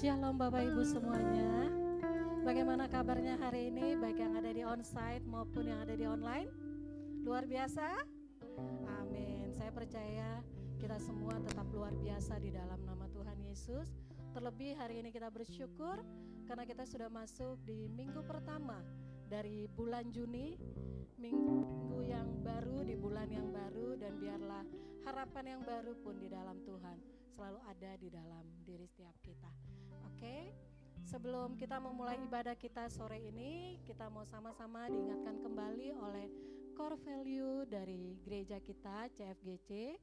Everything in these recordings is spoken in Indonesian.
Shalom Bapak Ibu semuanya. Bagaimana kabarnya hari ini, baik yang ada di onsite maupun yang ada di online? Luar biasa? Amin. Saya percaya kita semua tetap luar biasa di dalam nama Tuhan Yesus. Terlebih hari ini kita bersyukur karena kita sudah masuk di minggu pertama dari bulan Juni, minggu yang baru di bulan yang baru, dan biarlah harapan yang baru pun di dalam Tuhan selalu ada di dalam diri setiap kita. Oke, sebelum kita memulai ibadah kita sore ini, kita mau sama-sama diingatkan kembali oleh core value dari gereja kita CFGC.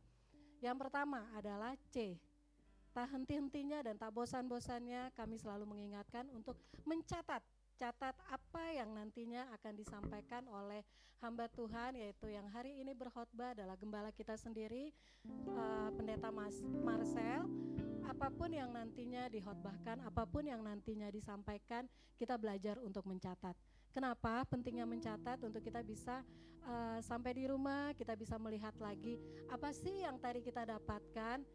Yang pertama adalah C. Tak henti-hentinya dan tak bosan-bosannya kami selalu mengingatkan untuk mencatat apa yang nantinya akan disampaikan oleh hamba Tuhan, yaitu yang hari ini berkhotbah adalah gembala kita sendiri, Pendeta Marcel. Apapun yang nantinya dikhotbahkan, apapun yang nantinya disampaikan, kita belajar untuk mencatat. Kenapa pentingnya mencatat? Untuk kita bisa sampai di rumah, kita bisa melihat lagi apa sih yang tadi kita dapatkan.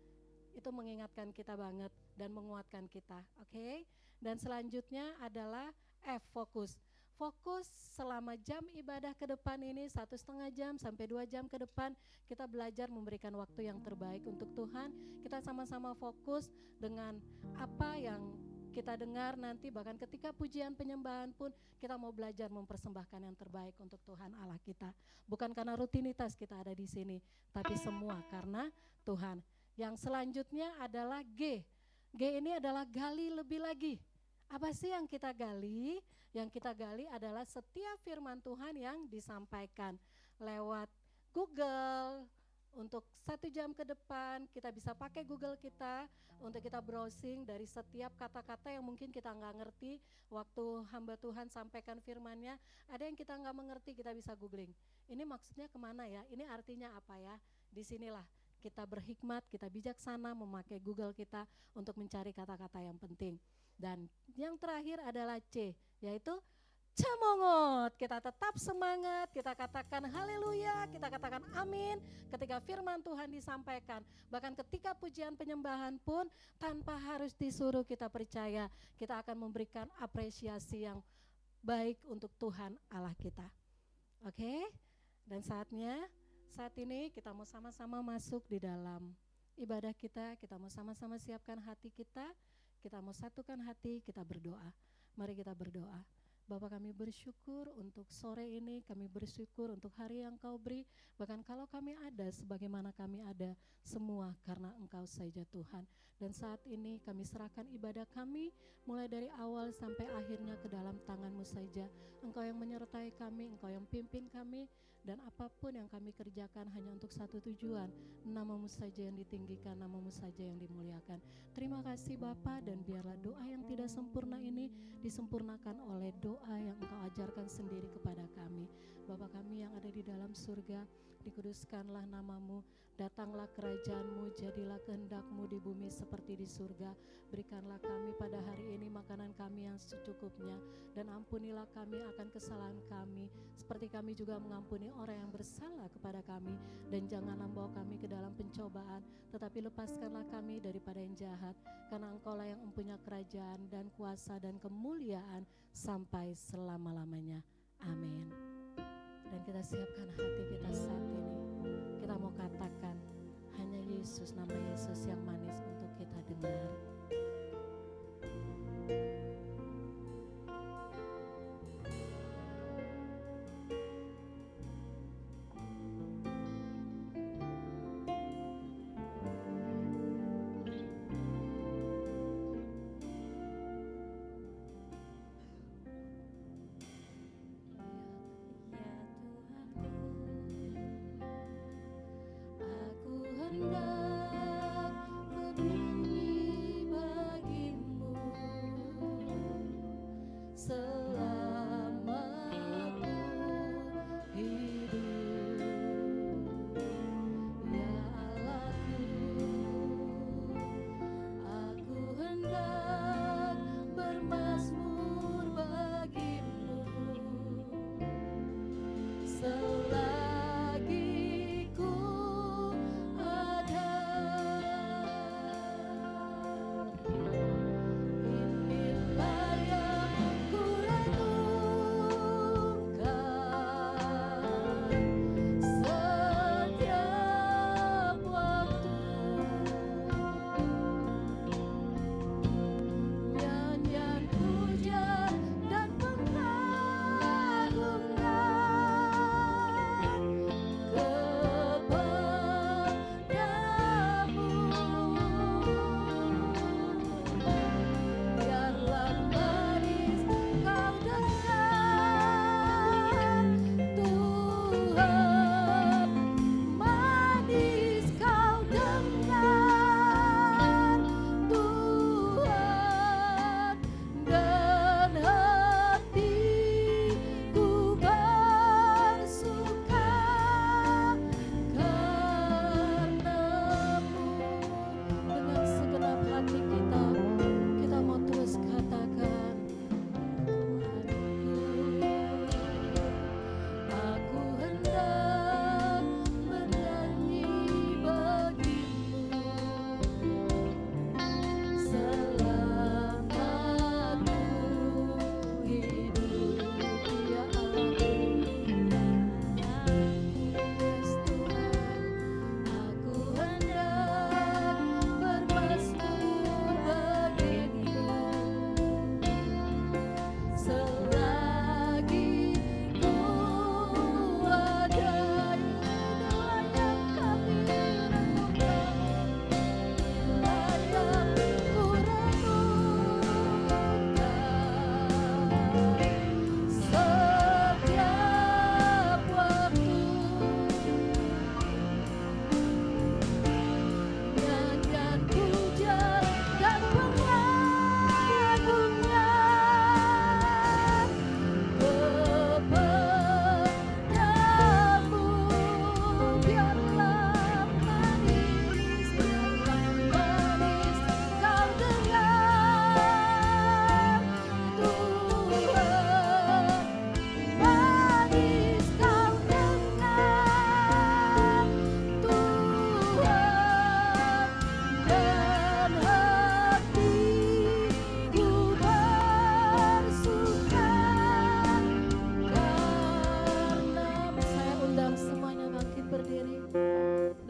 Itu mengingatkan kita banget dan menguatkan kita, oke? Dan selanjutnya adalah F, fokus. Fokus selama jam ibadah ke depan ini, 1,5 jam sampai 2 jam ke depan, kita belajar memberikan waktu yang terbaik untuk Tuhan. Kita sama-sama fokus dengan apa yang kita dengar nanti, bahkan ketika pujian penyembahan pun kita mau belajar mempersembahkan yang terbaik untuk Tuhan Allah kita. Bukan karena rutinitas kita ada di sini, tapi semua karena Tuhan. Yang selanjutnya adalah G. G ini adalah gali lebih lagi. Apa sih yang kita gali? Yang kita gali adalah setiap firman Tuhan yang disampaikan lewat Google. Untuk 1 jam ke depan kita bisa pakai Google kita untuk kita browsing dari setiap kata-kata yang mungkin kita nggak ngerti. Waktu hamba Tuhan sampaikan firman-Nya, ada yang kita nggak mengerti, kita bisa googling. Ini maksudnya kemana ya? Ini artinya apa ya? Disinilah kita berhikmat, kita bijaksana memakai Google kita untuk mencari kata-kata yang penting. Dan yang terakhir adalah C, yaitu cemongot. Kita tetap semangat, kita katakan haleluya, kita katakan amin ketika firman Tuhan disampaikan. Bahkan ketika pujian penyembahan pun tanpa harus disuruh, kita percaya kita akan memberikan apresiasi yang baik untuk Tuhan Allah kita. Oke? Dan saat ini kita mau sama-sama masuk di dalam ibadah kita mau sama-sama siapkan hati kita mau satukan hati, kita berdoa. Mari kita berdoa. Bapa, kami bersyukur untuk sore ini, kami bersyukur untuk hari yang Kau beri. Bahkan kalau kami ada sebagaimana kami ada, semua karena Engkau saja Tuhan. Dan saat ini kami serahkan ibadah kami mulai dari awal sampai akhirnya ke dalam tangan-Mu saja. Engkau yang menyertai kami, Engkau yang pimpin kami, dan apapun yang kami kerjakan hanya untuk satu tujuan, nama-Mu saja yang ditinggikan, nama-Mu saja yang dimuliakan. Terima kasih Bapa, dan biarlah doa yang tidak sempurna ini disempurnakan oleh doa yang Engkau ajarkan sendiri kepada kami. Bapa kami yang ada di dalam surga, dikuduskanlah nama-Mu, datanglah kerajaan-Mu, jadilah kehendak-Mu di bumi seperti di surga. Berikanlah kami pada hari ini makanan kami yang secukupnya, dan ampunilah kami akan kesalahan kami, seperti kami juga mengampuni orang yang bersalah kepada kami. Dan janganlah membawa kami ke dalam pencobaan, tetapi lepaskanlah kami daripada yang jahat, karena Engkau-lah yang mempunyai kerajaan dan kuasa dan kemuliaan sampai selama-lamanya. Amin. Dan kita siapkan hati kita saat ini. Kita mau katakan hanya Yesus, nama Yesus yang manis untuk kita dengar.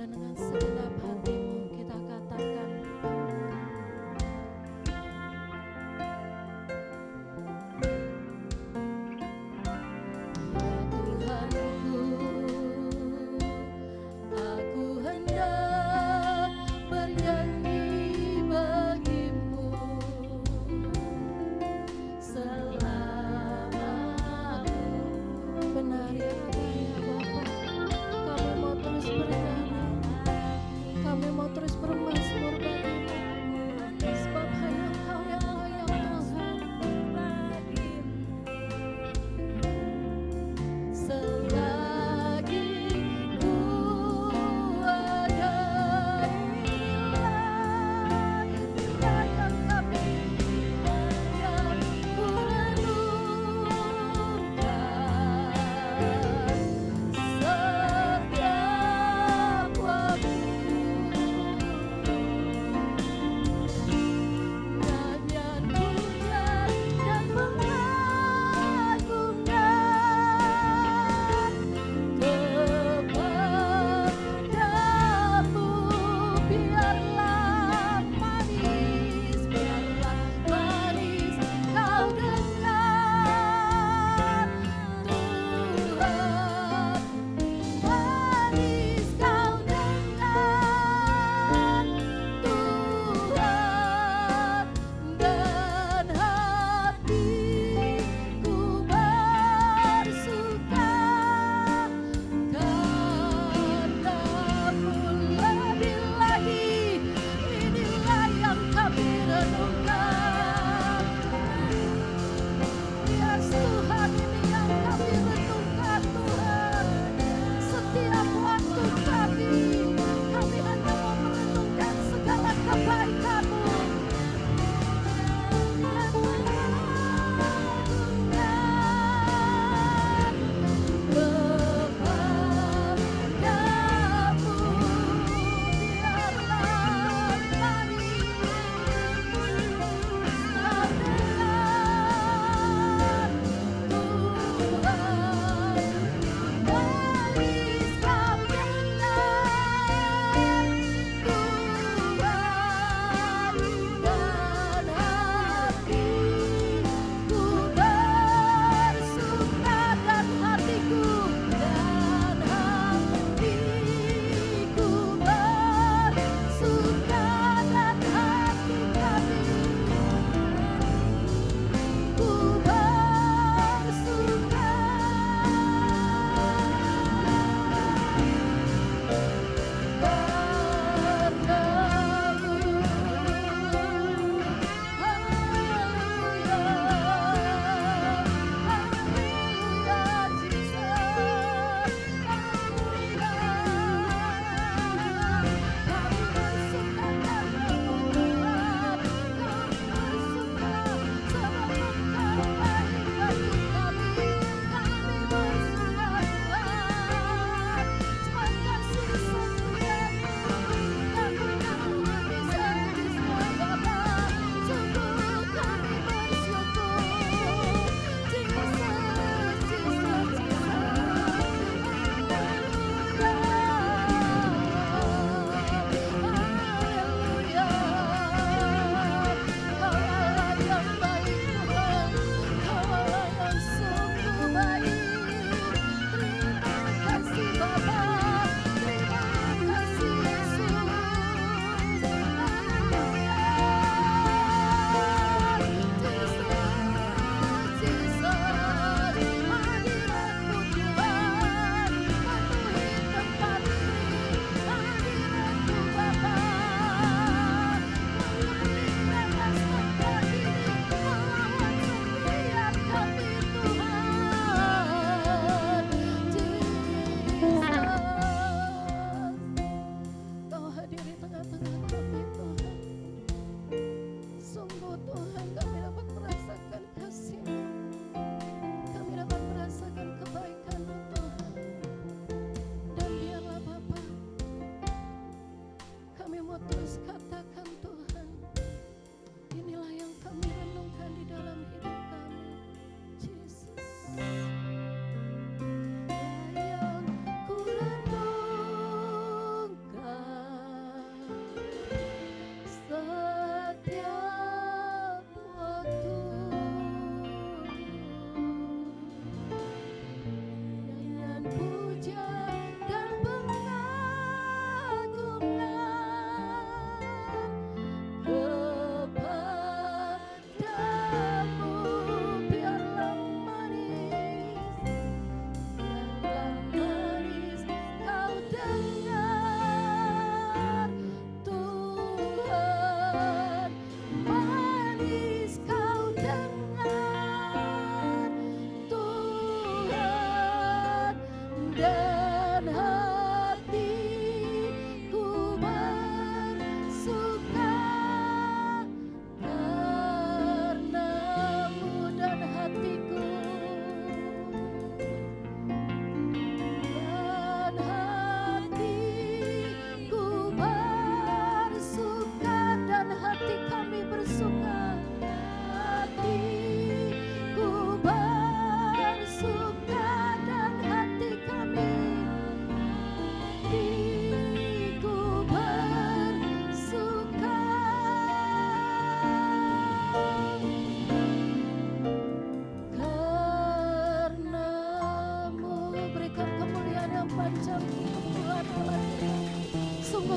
Dan dengan segenap hatimu kita katakan, ya Tuhanku, aku hendak bernyanyi bagimu selama aku. Benar ya Bapa, kami mau terus bernyanyi.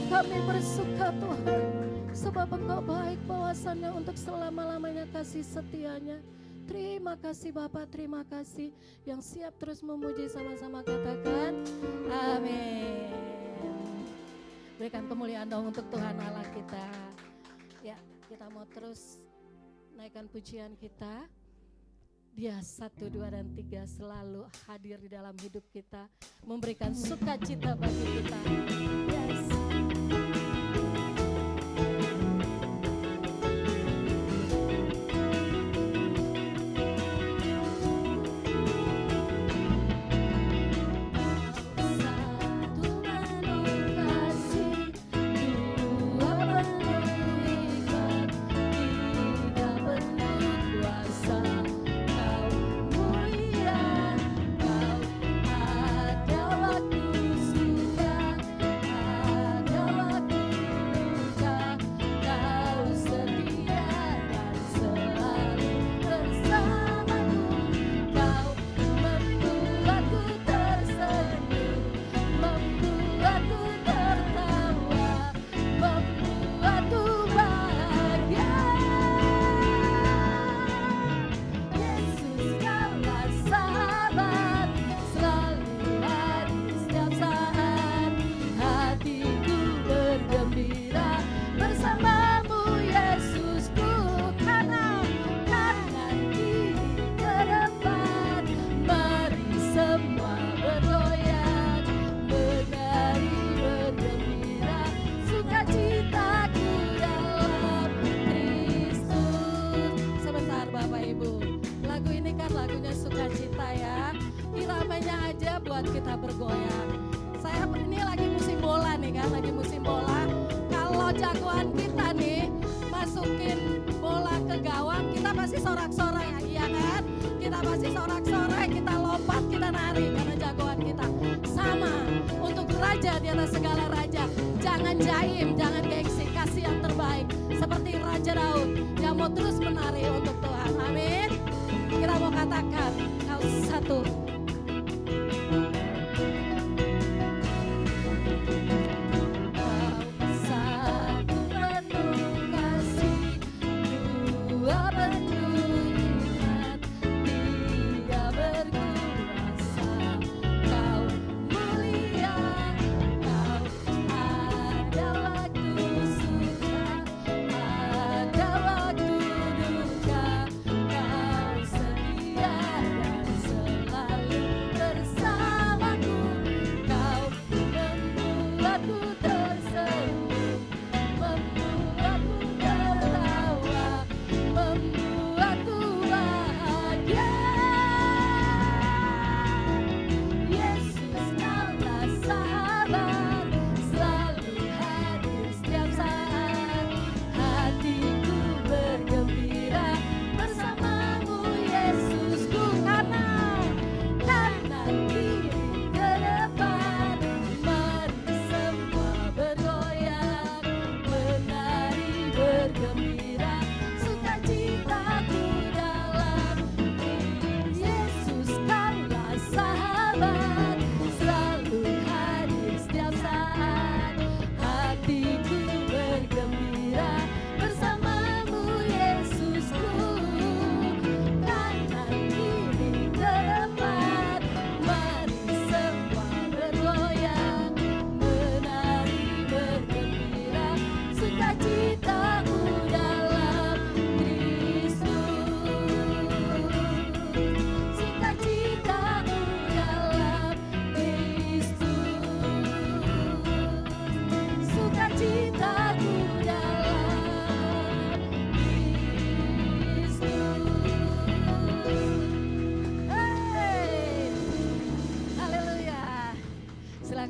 Kami bersuka Tuhan, sebab Engkau baik, bahwasannya untuk selama-lamanya kasih setianya. Terima kasih Bapak, terima kasih yang siap terus memuji, sama-sama katakan amin. Berikan kemuliaan dong untuk Tuhan Allah kita. Ya, kita mau terus naikkan pujian kita. Dia 1, 2, dan 3 selalu hadir di dalam hidup kita, memberikan sukacita bagi kita. Yes. Kita bergoyang. Saya ini lagi musim bola nih kan, lagi musim bola. Kalau jagoan kita nih masukin bola ke gawang, kita pasti sorak-sorai ya, iya kan? Kita pasti sorak-sorai, kita lompat, kita nari karena jagoan kita. Sama untuk raja di atas segala raja. Jangan jaim, jangan gengsi, kasih yang terbaik. Seperti Raja Daud yang mau terus menari untuk Tuhan. Amin. Kita mau katakan, kau satu.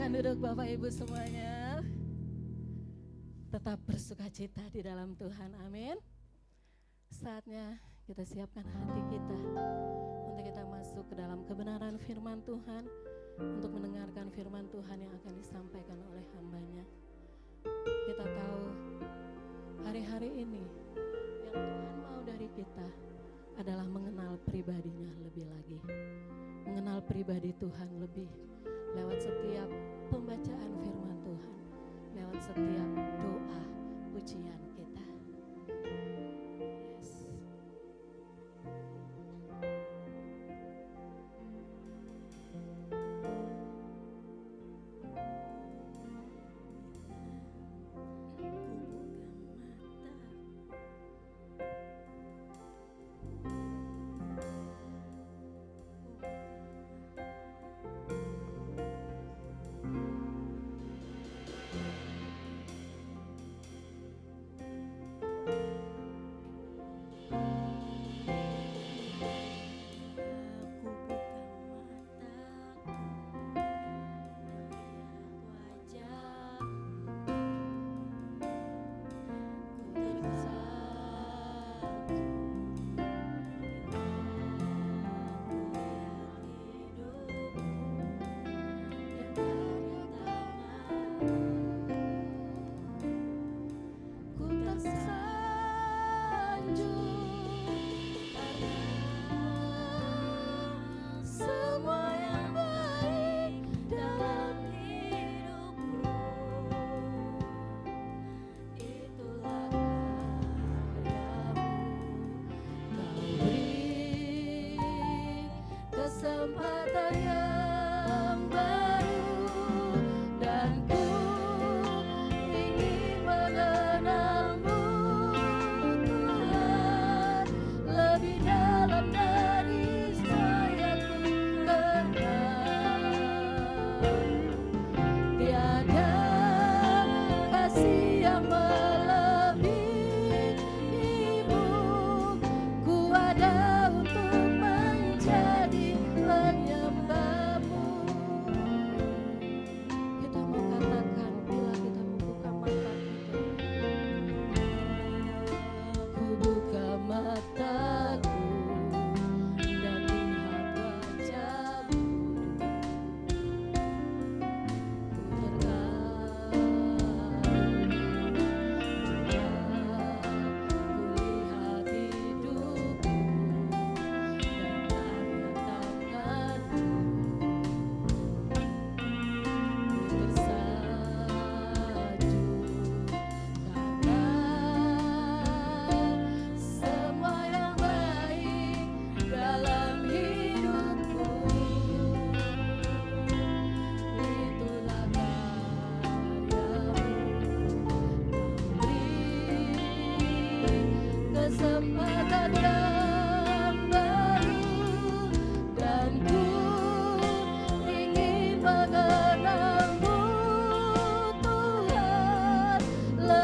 Duduk Bapak Ibu semuanya. Tetap bersukacita di dalam Tuhan, amin. Saatnya kita siapkan hati kita untuk kita masuk ke dalam kebenaran firman Tuhan, untuk mendengarkan firman Tuhan yang akan disampaikan oleh hamba-Nya. Kita tahu hari-hari ini yang Tuhan mau dari kita adalah mengenal pribadinya lebih lagi, mengenal pribadi Tuhan lebih lewat setiap pembacaan firman Tuhan, lewat setiap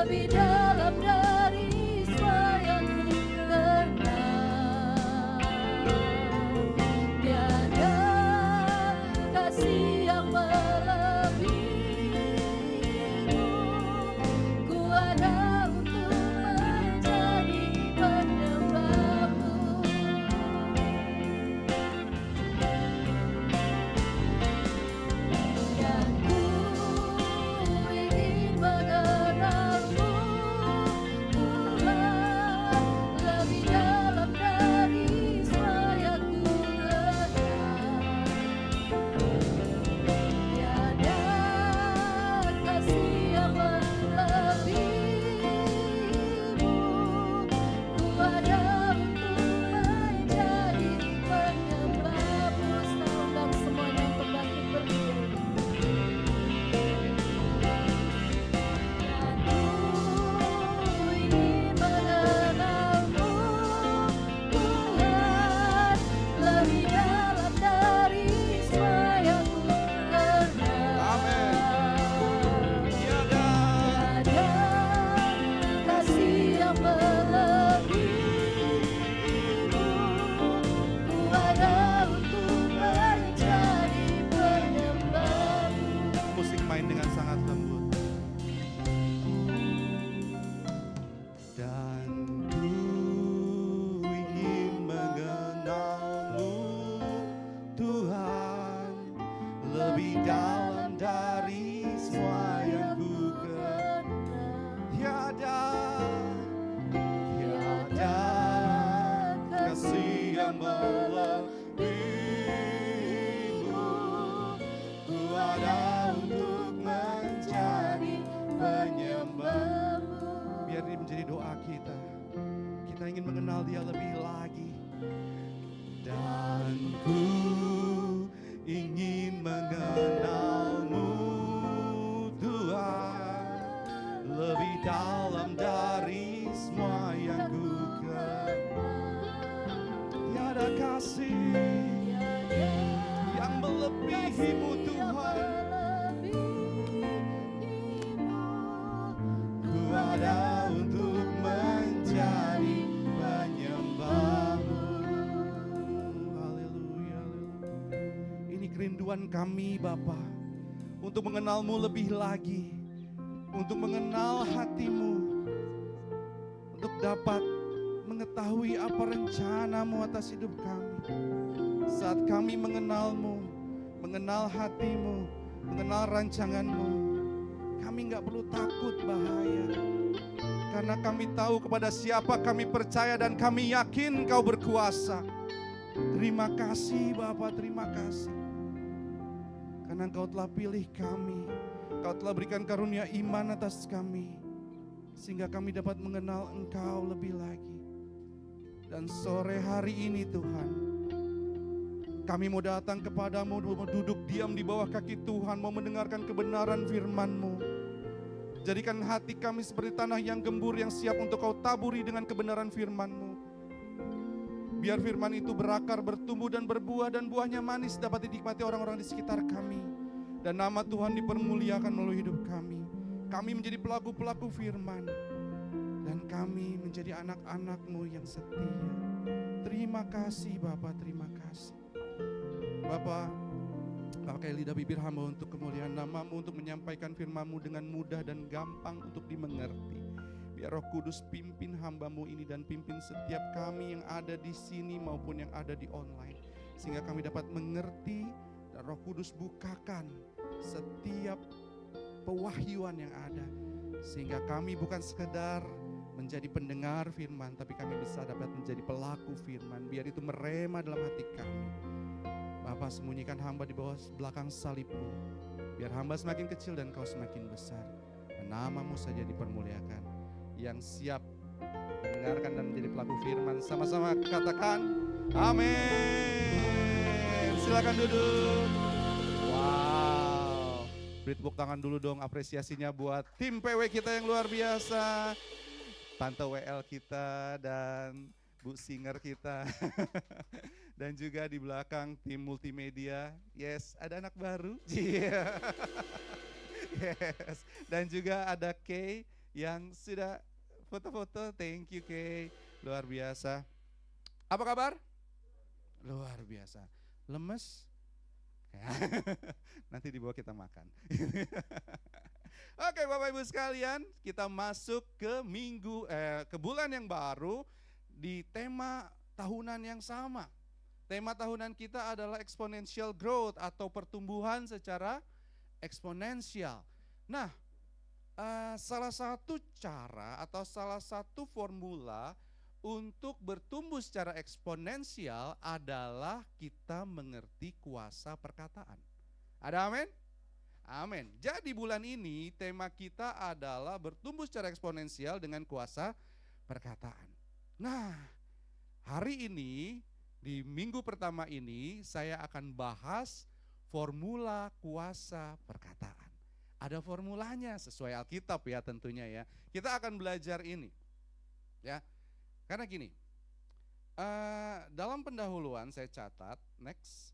lebih dalam dari semua yang ku kenal. Tiada kasih yang melebihimu, ku ada untuk menjadi penyembahmu. Dan ku ingin mengenalmu, Tuhan, lebih dalam dari semua yang ku kenal. Tiada kasih yang melebihimu, ku ada untuk menjadi penyembahmu. Undang semuanya untuk bangkit berdiri. Dan ku ingin mengenalmu, Tuhan, lebih dalam dari semua yang ku kenal. Tiada Tiada kasih yang melebihimu, ku ada untuk menjadi penyembahmu. musik main dengan sangat lembut. Dan ku ingin mengenalmu, Tuhan, lebih dalam dari semua yang ku kenal. Tiada kasih yang melebihimu, ku ada untuk menjadi penyembahmu. Biar ini menjadi doa kita. Kita ingin mengenal Dia lebih lagi. Dan ku ingin mengenalmu, Tuhan, lebih dalam dari semua yang ku kenal. Tiada kasih yang melebihimu, Tuhan. Ku ada untuk menjadi penyembahmu. Haleluya. Ini kerinduan kami, Bapa, untuk mengenalmu lebih lagi, untuk mengenal hatimu, untuk dapat mengetahui apa rencanamu atas hidup kami. Saat kami mengenalmu, mengenal hatimu, mengenal rancanganmu, kami gak perlu takut bahaya. Karena kami tahu kepada siapa kami percaya dan kami yakin Kau berkuasa. Terima kasih Bapa, terima kasih. Karena Engkau telah pilih kami, Kau telah berikan karunia iman atas kami, sehingga kami dapat mengenal Engkau lebih lagi. Dan sore hari ini Tuhan, kami mau datang kepadamu, mau duduk diam di bawah kaki Tuhan, mau mendengarkan kebenaran firman-Mu. Jadikan hati kami seperti tanah yang gembur yang siap untuk Kau taburi dengan kebenaran firman-Mu. Biar firman itu berakar, bertumbuh dan berbuah, dan buahnya manis dapat dinikmati orang-orang di sekitar kami. Dan nama Tuhan dipermuliakan melalui hidup kami. Kami menjadi pelaku-pelaku firman, dan kami menjadi anak-anak-Mu yang setia. Terima kasih Bapa, terima kasih. Bapa, pakai lidah bibir hamba untuk kemuliaan nama-Mu, untuk menyampaikan firman-Mu dengan mudah dan gampang untuk dimengerti. Biar Roh Kudus pimpin hamba-Mu ini dan pimpin setiap kami yang ada di sini maupun yang ada di online. Sehingga kami dapat mengerti dan Roh Kudus bukakan setiap pewahyuan yang ada. Sehingga kami bukan sekedar menjadi pendengar firman, tapi kami bisa dapat menjadi pelaku firman. Biar itu merema dalam hati kami. Bapa, sembunyikan hamba di bawah belakang salib-Mu. Biar hamba semakin kecil dan Kau semakin besar. Dan nama-Mu saja dipermuliakan. Yang siap mendengarkan dan menjadi pelaku firman, sama-sama katakan amin. Silakan duduk. Wow, beri tepuk tangan dulu dong, apresiasinya buat tim PW kita yang luar biasa, Tante WL kita dan Bu Singer kita. Dan juga di belakang tim multimedia. Yes, ada anak baru. Yes. Dan juga ada Kay yang sudah foto-foto. Thank you Kay, luar biasa. Apa kabar? Luar biasa. Lemes? Nanti dibawa kita makan. Oke Bapak Ibu sekalian, kita masuk ke ke bulan yang baru di tema tahunan yang sama. Tema tahunan kita adalah exponential growth atau pertumbuhan secara eksponensial. Nah, salah satu cara atau salah satu formula untuk bertumbuh secara eksponensial adalah kita mengerti kuasa perkataan. Ada amin? Amin. Jadi bulan ini tema kita adalah bertumbuh secara eksponensial dengan kuasa perkataan. Nah, hari ini di minggu pertama ini saya akan bahas formula kuasa perkataan. Ada formulanya sesuai Alkitab ya tentunya ya. Kita akan belajar ini ya. Karena gini, dalam pendahuluan saya catat, next.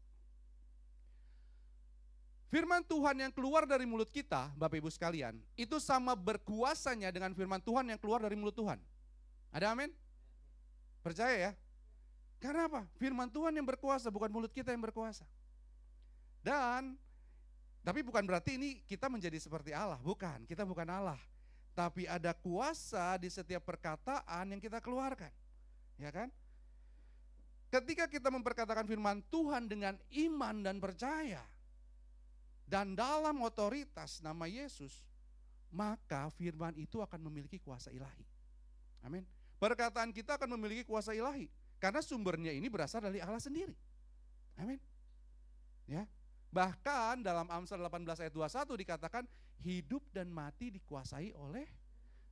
Firman Tuhan yang keluar dari mulut kita, Bapak Ibu sekalian, itu sama berkuasanya dengan firman Tuhan yang keluar dari mulut Tuhan. Ada amin? Percaya ya? Karena apa? Firman Tuhan yang berkuasa, bukan mulut kita yang berkuasa. Tapi bukan berarti ini kita menjadi seperti Allah, bukan. Kita bukan Allah. Tapi ada kuasa di setiap perkataan yang kita keluarkan. Ya kan? Ketika kita memperkatakan firman Tuhan dengan iman dan percaya, dan dalam otoritas nama Yesus, maka firman itu akan memiliki kuasa ilahi. Amin. Perkataan kita akan memiliki kuasa ilahi. Karena sumbernya ini berasal dari Allah sendiri. Amin. Ya. Bahkan dalam Amsal 18 ayat 21 dikatakan hidup dan mati dikuasai oleh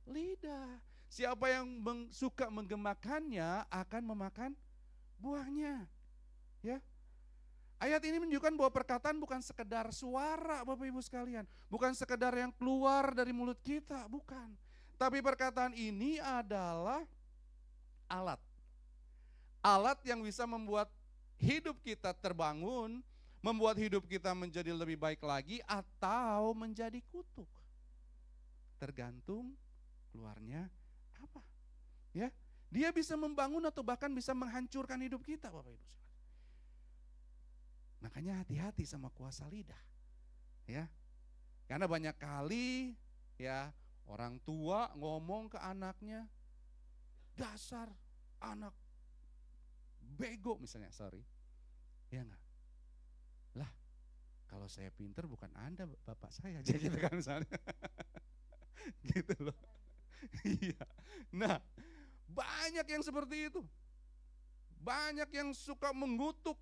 lidah. Siapa yang suka menggemakannya akan memakan buahnya. Ya. Ayat ini menunjukkan bahwa perkataan bukan sekedar suara Bapak Ibu sekalian. Bukan sekedar yang keluar dari mulut kita, bukan. Tapi perkataan ini adalah alat. Alat yang bisa membuat hidup kita terbangun, membuat hidup kita menjadi lebih baik lagi atau menjadi kutuk. Tergantung keluarnya apa. Ya, dia bisa membangun atau bahkan bisa menghancurkan hidup kita Bapak Ibu sekalian. Makanya hati-hati sama kuasa lidah. Ya. Karena banyak kali ya orang tua ngomong ke anaknya, dasar anak bego misalnya, sorry. Ya enggak? Lah, kalau saya pinter bukan Anda bapak saya, jadi gitu kan misalnya. Gitu loh. Iya. Nah, banyak yang seperti itu. Banyak yang suka mengutuk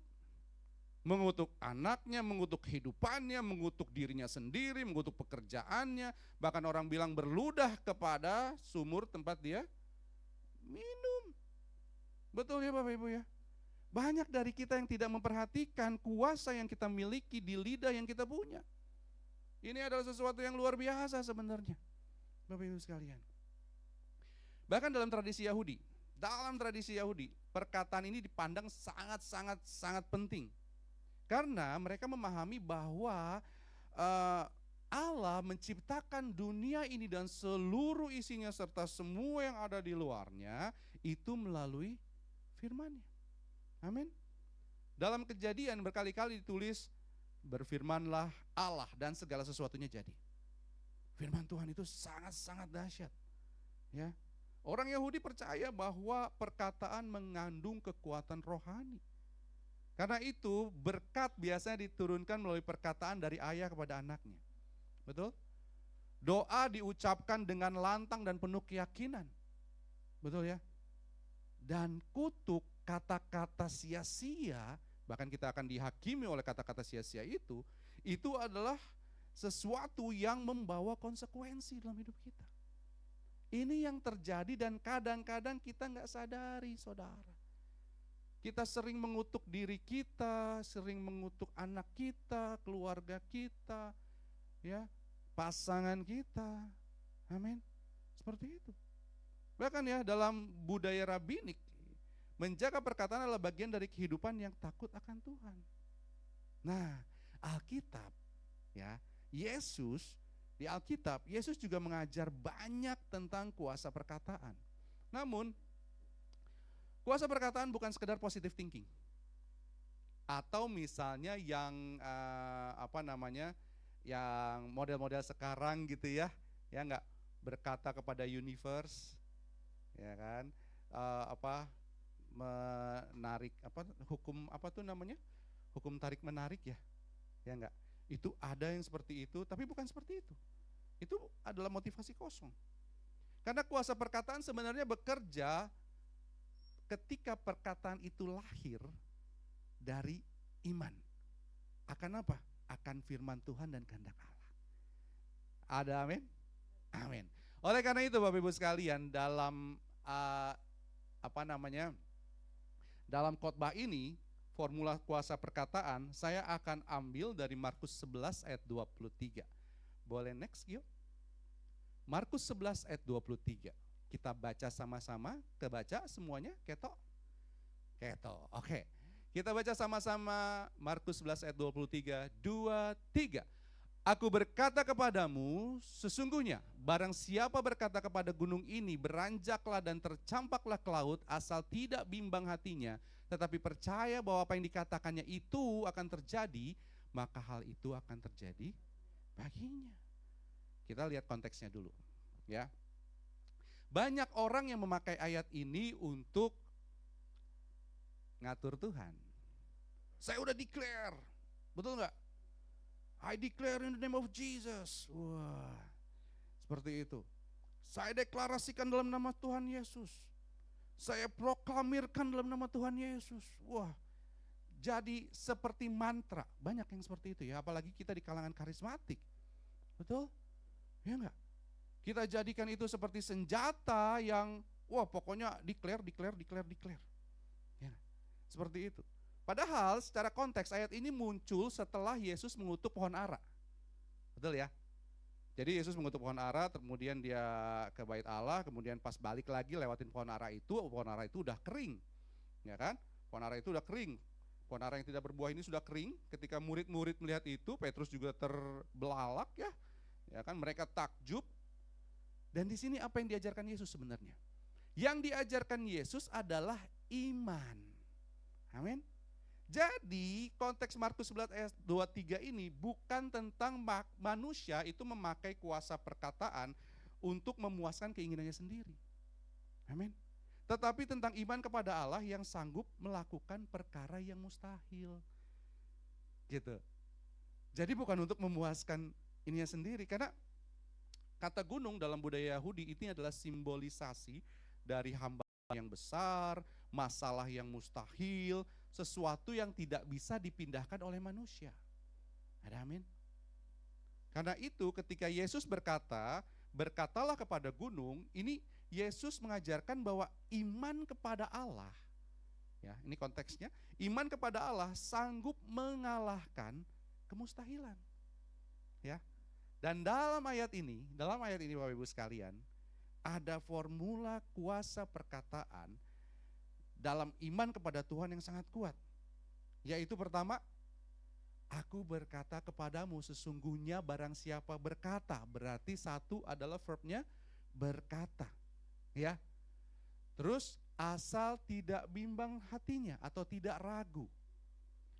anaknya, mengutuk kehidupannya, mengutuk dirinya sendiri, mengutuk pekerjaannya. Bahkan orang bilang berludah kepada sumur tempat dia minum. Betul ya Bapak Ibu ya? Banyak dari kita yang tidak memperhatikan kuasa yang kita miliki di lidah yang kita punya. Ini adalah sesuatu yang luar biasa sebenarnya Bapak Ibu sekalian. Bahkan dalam tradisi Yahudi, perkataan ini dipandang sangat penting. Karena mereka memahami bahwa Allah menciptakan dunia ini dan seluruh isinya serta semua yang ada di luarnya itu melalui firman-Nya. Amin. Dalam Kejadian berkali-kali ditulis berfirmanlah Allah dan segala sesuatunya jadi. Firman Tuhan itu sangat dahsyat. Ya. Orang Yahudi percaya bahwa perkataan mengandung kekuatan rohani. Karena itu berkat biasanya diturunkan melalui perkataan dari ayah kepada anaknya. Betul? Doa diucapkan dengan lantang dan penuh keyakinan. Betul ya? Dan kutuk, kata-kata sia-sia, bahkan kita akan dihakimi oleh kata-kata sia-sia itu adalah sesuatu yang membawa konsekuensi dalam hidup kita. Ini yang terjadi dan kadang-kadang kita gak sadari saudara. Kita sering mengutuk diri kita, sering mengutuk anak kita, keluarga kita, ya, pasangan kita. Amin. Seperti itu. Bahkan ya dalam budaya rabbinik, menjaga perkataan adalah bagian dari kehidupan yang takut akan Tuhan. Nah, Alkitab ya, Yesus di Alkitab, Yesus juga mengajar banyak tentang kuasa perkataan. Namun, kuasa perkataan bukan sekedar positive thinking. Atau misalnya yang yang model-model sekarang gitu ya enggak, berkata kepada universe, ya kan, menarik hukum tarik menarik ya enggak. Itu ada yang seperti itu, tapi bukan seperti itu. Itu adalah motivasi kosong. Karena kuasa perkataan sebenarnya bekerja ketika perkataan itu lahir dari iman. Akan apa? Akan firman Tuhan dan kehendak Allah. Ada amin? Amin. Oleh karena itu Bapak Ibu sekalian, dalam dalam khotbah ini, formula kuasa perkataan, saya akan ambil dari Markus 11 ayat 23. Boleh next yuk? Markus 11 ayat 23. Kita baca sama-sama, kebaca semuanya, ketok? Ketok, oke. Kita baca sama-sama Markus 11 ayat 23, 2, 3. Aku berkata kepadamu, sesungguhnya barang siapa berkata kepada gunung ini, beranjaklah dan tercampaklah ke laut, asal tidak bimbang hatinya, tetapi percaya bahwa apa yang dikatakannya itu akan terjadi, maka hal itu akan terjadi baginya. Kita lihat konteksnya dulu, ya. Banyak orang yang memakai ayat ini untuk ngatur Tuhan. Saya udah declare, betul nggak? I declare in the name of Jesus. Wah, seperti itu. Saya deklarasikan dalam nama Tuhan Yesus. Saya proklamirkan dalam nama Tuhan Yesus. Wah, jadi seperti mantra. Banyak yang seperti itu ya, apalagi kita di kalangan karismatik. Betul? Ya enggak? Kita jadikan itu seperti senjata yang, wah pokoknya declare. Ya, seperti itu. Padahal secara konteks ayat ini muncul setelah Yesus mengutuk pohon ara. Betul ya? Jadi Yesus mengutuk pohon ara, kemudian dia ke bait Allah, kemudian pas balik lagi lewatin pohon ara itu udah kering. Ya kan? Pohon ara itu udah kering. Pohon ara yang tidak berbuah ini sudah kering. Ketika murid-murid melihat itu, Petrus juga terbelalak ya. Ya kan? Mereka takjub. Dan di sini apa yang diajarkan Yesus sebenarnya? Yang diajarkan Yesus adalah iman. Amin. Jadi konteks Markus 11 ayat 23 ini bukan tentang manusia itu memakai kuasa perkataan untuk memuaskan keinginannya sendiri. Amin. Tetapi tentang iman kepada Allah yang sanggup melakukan perkara yang mustahil. Gitu. Jadi bukan untuk memuaskan ininya sendiri, karena kata gunung dalam budaya Yahudi ini adalah simbolisasi dari hamba yang besar, masalah yang mustahil, sesuatu yang tidak bisa dipindahkan oleh manusia. Ada amin? Karena itu ketika Yesus berkatalah kepada gunung, ini Yesus mengajarkan bahwa iman kepada Allah, ya ini konteksnya, iman kepada Allah sanggup mengalahkan kemustahilan. Ya. Dan dalam ayat ini Bapak Ibu sekalian, ada formula kuasa perkataan dalam iman kepada Tuhan yang sangat kuat. Yaitu pertama, aku berkata kepadamu, sesungguhnya barang siapa berkata, berarti satu adalah verbnya berkata. Ya. Terus asal tidak bimbang hatinya atau tidak ragu.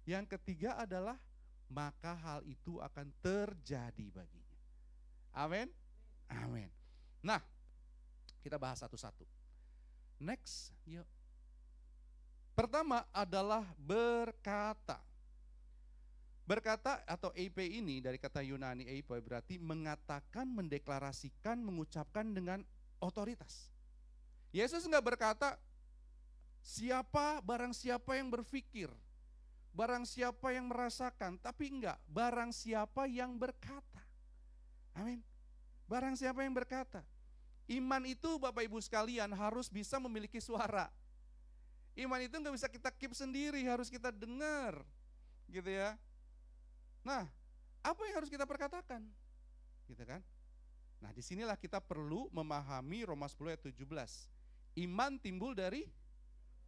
Yang ketiga adalah maka hal itu akan terjadi baginya. Amin. Amin. Nah, kita bahas satu-satu. Next, yuk. Pertama adalah berkata. Berkata atau EP ini dari kata Yunani EP berarti mengatakan, mendeklarasikan, mengucapkan dengan otoritas. Yesus enggak berkata barang siapa yang berpikir, barang siapa yang merasakan, tapi enggak, barang siapa yang berkata. Amin. Barang siapa yang berkata. Iman itu Bapak Ibu sekalian harus bisa memiliki suara. Iman itu nggak bisa kita keep sendiri, harus kita dengar, gitu ya. Nah, apa yang harus kita perkatakan, gitu kan? Nah, disinilah kita perlu memahami Roma 10 ayat 17. Iman timbul dari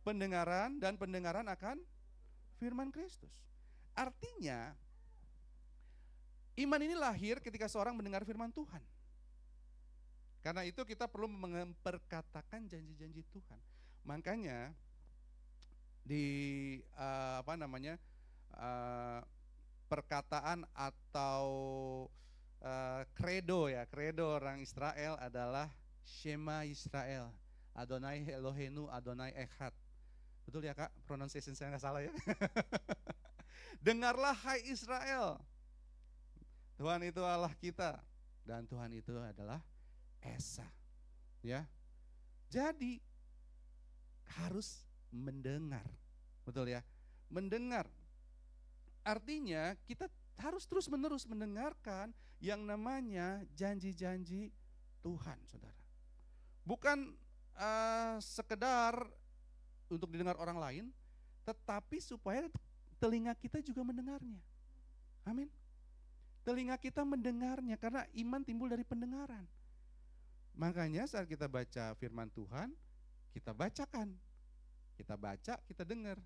pendengaran dan pendengaran akan firman Kristus. Artinya, Iman ini lahir ketika seorang mendengar firman Tuhan. Karena itu kita perlu memperkatakan janji-janji Tuhan. Makanya di perkataan atau kredo orang Israel adalah Shema Israel, Adonai Eloheinu, Adonai Echad. Betul ya Kak? Pronunciation saya nggak salah ya? Dengarlah hai Israel, Tuhan itu Allah kita dan Tuhan itu adalah Esa. Ya. Jadi harus mendengar. Betul ya? Mendengar. Artinya kita harus terus-menerus mendengarkan yang namanya janji-janji Tuhan, Saudara. Bukan sekedar untuk didengar orang lain, tetapi supaya telinga kita juga mendengarnya. Amin. Telinga kita mendengarnya karena iman timbul dari pendengaran. Makanya saat kita baca firman Tuhan, kita bacakan. Kita baca, kita dengar.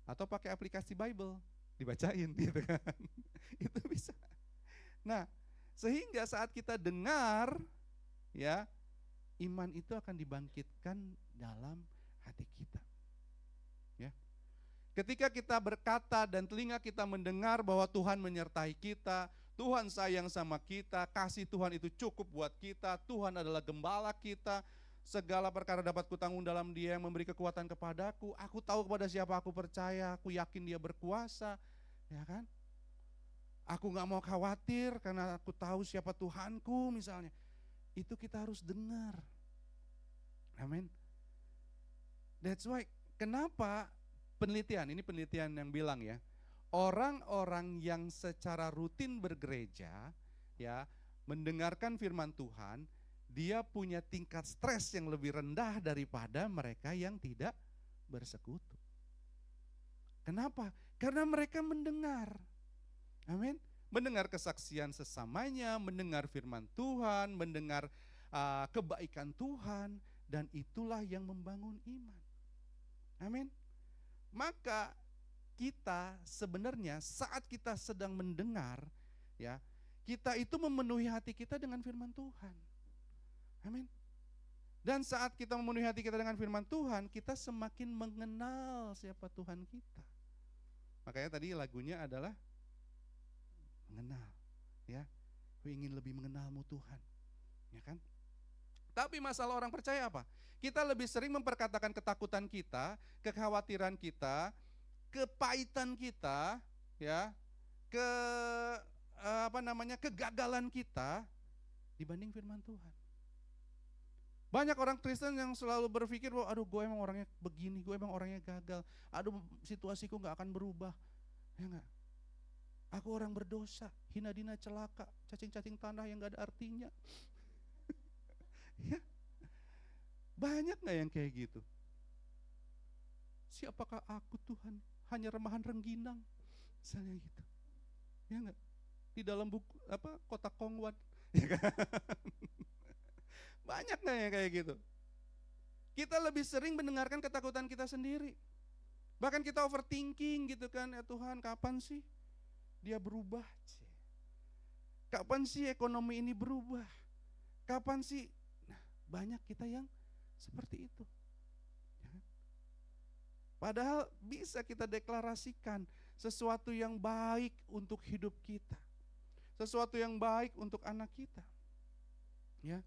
Atau pakai aplikasi Bible, dibacain gitu kan. Itu bisa. Nah, sehingga saat kita dengar, ya, iman itu akan dibangkitkan dalam hati kita. Ya. Ketika kita berkata dan telinga kita mendengar bahwa Tuhan menyertai kita, Tuhan sayang sama kita, kasih Tuhan itu cukup buat kita, Tuhan adalah gembala kita, segala perkara dapat kutanggung dalam Dia yang memberi kekuatan kepadaku, aku tahu kepada siapa aku percaya, aku yakin Dia berkuasa, ya kan? Aku gak mau khawatir karena aku tahu siapa Tuhanku misalnya. Itu kita harus dengar. Amin. That's why, kenapa penelitian, ini penelitian yang bilang ya, orang-orang yang secara rutin bergereja, ya, mendengarkan firman Tuhan, dia punya tingkat stres yang lebih rendah daripada mereka yang tidak bersekutu. Kenapa? Karena mereka mendengar. Amin. Mendengar kesaksian sesamanya, mendengar firman Tuhan, mendengar kebaikan Tuhan, dan itulah yang membangun iman. Amin. Maka kita sebenarnya saat kita sedang mendengar, ya, kita itu memenuhi hati kita dengan firman Tuhan. Amin. Dan saat kita memenuhi hati kita dengan firman Tuhan, kita semakin mengenal siapa Tuhan kita. Makanya tadi lagunya adalah mengenal, ya. Aku ingin lebih mengenalmu Tuhan, ya kan? Tapi masalah orang percaya apa? Kita lebih sering memperkatakan ketakutan kita, kekhawatiran kita, kepahitan kita, ya, kegagalan kita dibanding firman Tuhan. Banyak orang Kristen yang selalu berpikir bahwa aduh gue emang orangnya begini, gue emang orangnya gagal, aduh situasiku gak akan berubah, ya enggak? Aku orang berdosa, hina dina celaka, cacing-cacing tanah yang gak ada artinya. Ya. Banyak gak yang kayak gitu? Siapakah aku Tuhan? Hanya remahan rengginang, misalnya gitu. Ya enggak? Di dalam buku kotak kongwan, ya kan? Banyak gak yang kayak gitu? Kita lebih sering mendengarkan ketakutan kita sendiri. Bahkan kita overthinking gitu kan, ya Tuhan kapan sih Dia berubah? Kapan sih ekonomi ini berubah? Kapan sih? Nah, banyak kita yang seperti itu. Padahal bisa kita deklarasikan sesuatu yang baik untuk hidup kita. Sesuatu yang baik untuk anak kita. Ya.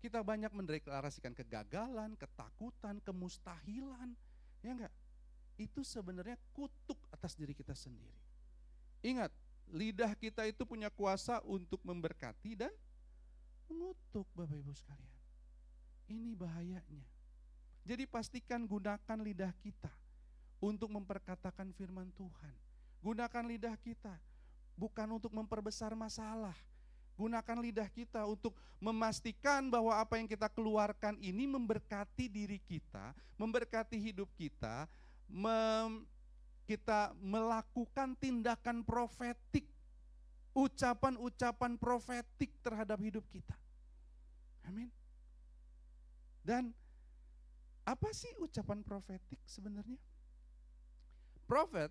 Kita banyak mendeklarasikan kegagalan, ketakutan, kemustahilan. Ya enggak? Itu sebenarnya kutuk atas diri kita sendiri. Ingat, lidah kita itu punya kuasa untuk memberkati dan mengutuk, Bapak Ibu sekalian. Ini bahayanya. Jadi pastikan gunakan lidah kita untuk memperkatakan firman Tuhan. Gunakan lidah kita bukan untuk memperbesar masalah. Gunakan lidah kita untuk memastikan bahwa apa yang kita keluarkan ini memberkati diri kita, memberkati hidup kita, kita melakukan tindakan profetik, ucapan-ucapan profetik terhadap hidup kita. Amin. Dan apa sih ucapan profetik sebenarnya? Prophet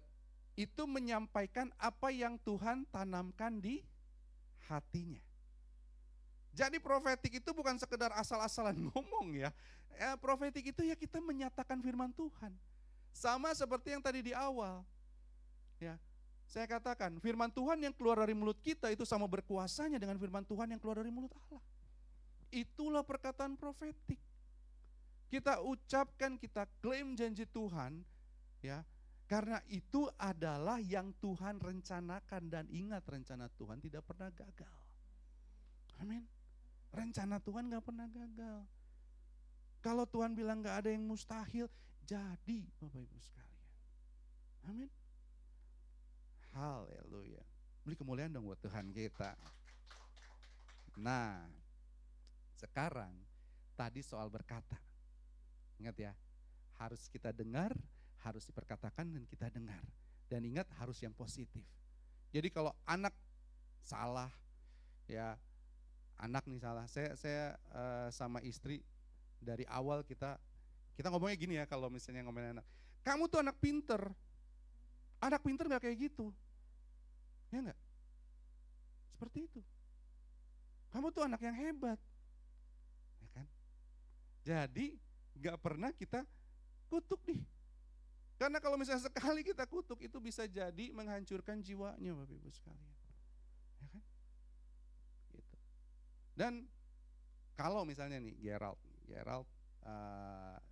itu menyampaikan apa yang Tuhan tanamkan di hatinya. Jadi profetik itu bukan sekedar asal-asalan ngomong ya. Profetik itu ya kita menyatakan firman Tuhan. Sama seperti yang tadi di awal. Ya, saya katakan firman Tuhan yang keluar dari mulut kita itu sama berkuasanya dengan firman Tuhan yang keluar dari mulut Allah. Itulah perkataan profetik. Kita ucapkan, kita klaim janji Tuhan, ya, karena itu adalah yang Tuhan rencanakan, dan ingat rencana Tuhan tidak pernah gagal. Amin. Rencana Tuhan gak pernah gagal. Kalau Tuhan bilang gak ada yang mustahil, jadi Bapak Ibu sekalian. Amin. Haleluya. Beri kemuliaan dong buat Tuhan kita. Nah, sekarang tadi soal berkata. Ingat ya, harus kita dengar, harus diperkatakan dan kita dengar. Dan ingat harus yang positif. Jadi kalau anak salah, ya anak nih salah, saya sama istri dari awal kita ngomongnya gini ya, kalau misalnya ngomongin anak, kamu tuh anak pinter gak kayak gitu, ya enggak? Seperti itu. Kamu tuh anak yang hebat, ya kan? Jadi gak pernah kita kutuk nih. Karena kalau misalnya sekali kita kutuk, itu bisa jadi menghancurkan jiwanya Bapak Ibu sekalian, ya kan? Gitu. Dan kalau misalnya nih Gerald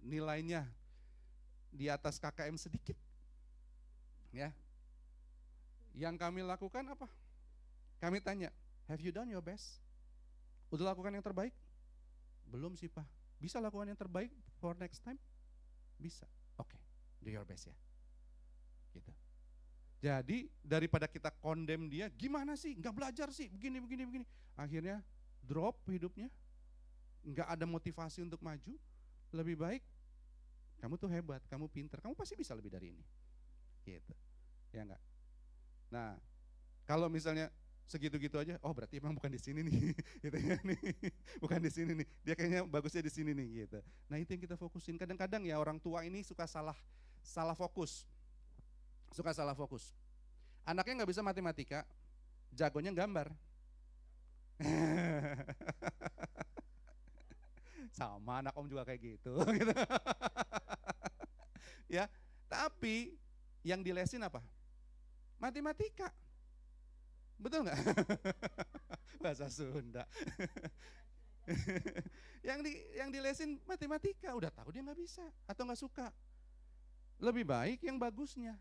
nilainya di atas KKM sedikit, ya, yang kami lakukan apa? Kami tanya, have you done your best? Udah lakukan yang terbaik? Belum sih Pak. Bisa lakukan yang terbaik for next time? Bisa. Oke, do your best ya. Gitu. Jadi daripada kita condemn dia, gimana sih? Nggak belajar sih, begini. Akhirnya drop hidupnya, nggak ada motivasi untuk maju. Lebih baik, kamu tuh hebat, kamu pinter, kamu pasti bisa lebih dari ini. Gitu. Ya enggak? Nah, kalau misalnya segitu-gitu aja, oh berarti emang bukan di sini nih, gitu ya nih, bukan di sini nih, dia kayaknya bagusnya di sini nih, gitu. Nah itu yang kita fokusin. Kadang-kadang ya orang tua ini suka salah fokus, Anaknya nggak bisa matematika, jagonya gambar. Sama anak om juga kayak gitu. Ya, tapi yang dilesin apa? Matematika. Betul nggak? Bahasa Sunda. Yang dilesin matematika, udah tahu dia nggak bisa atau nggak suka. Lebih baik yang bagusnya,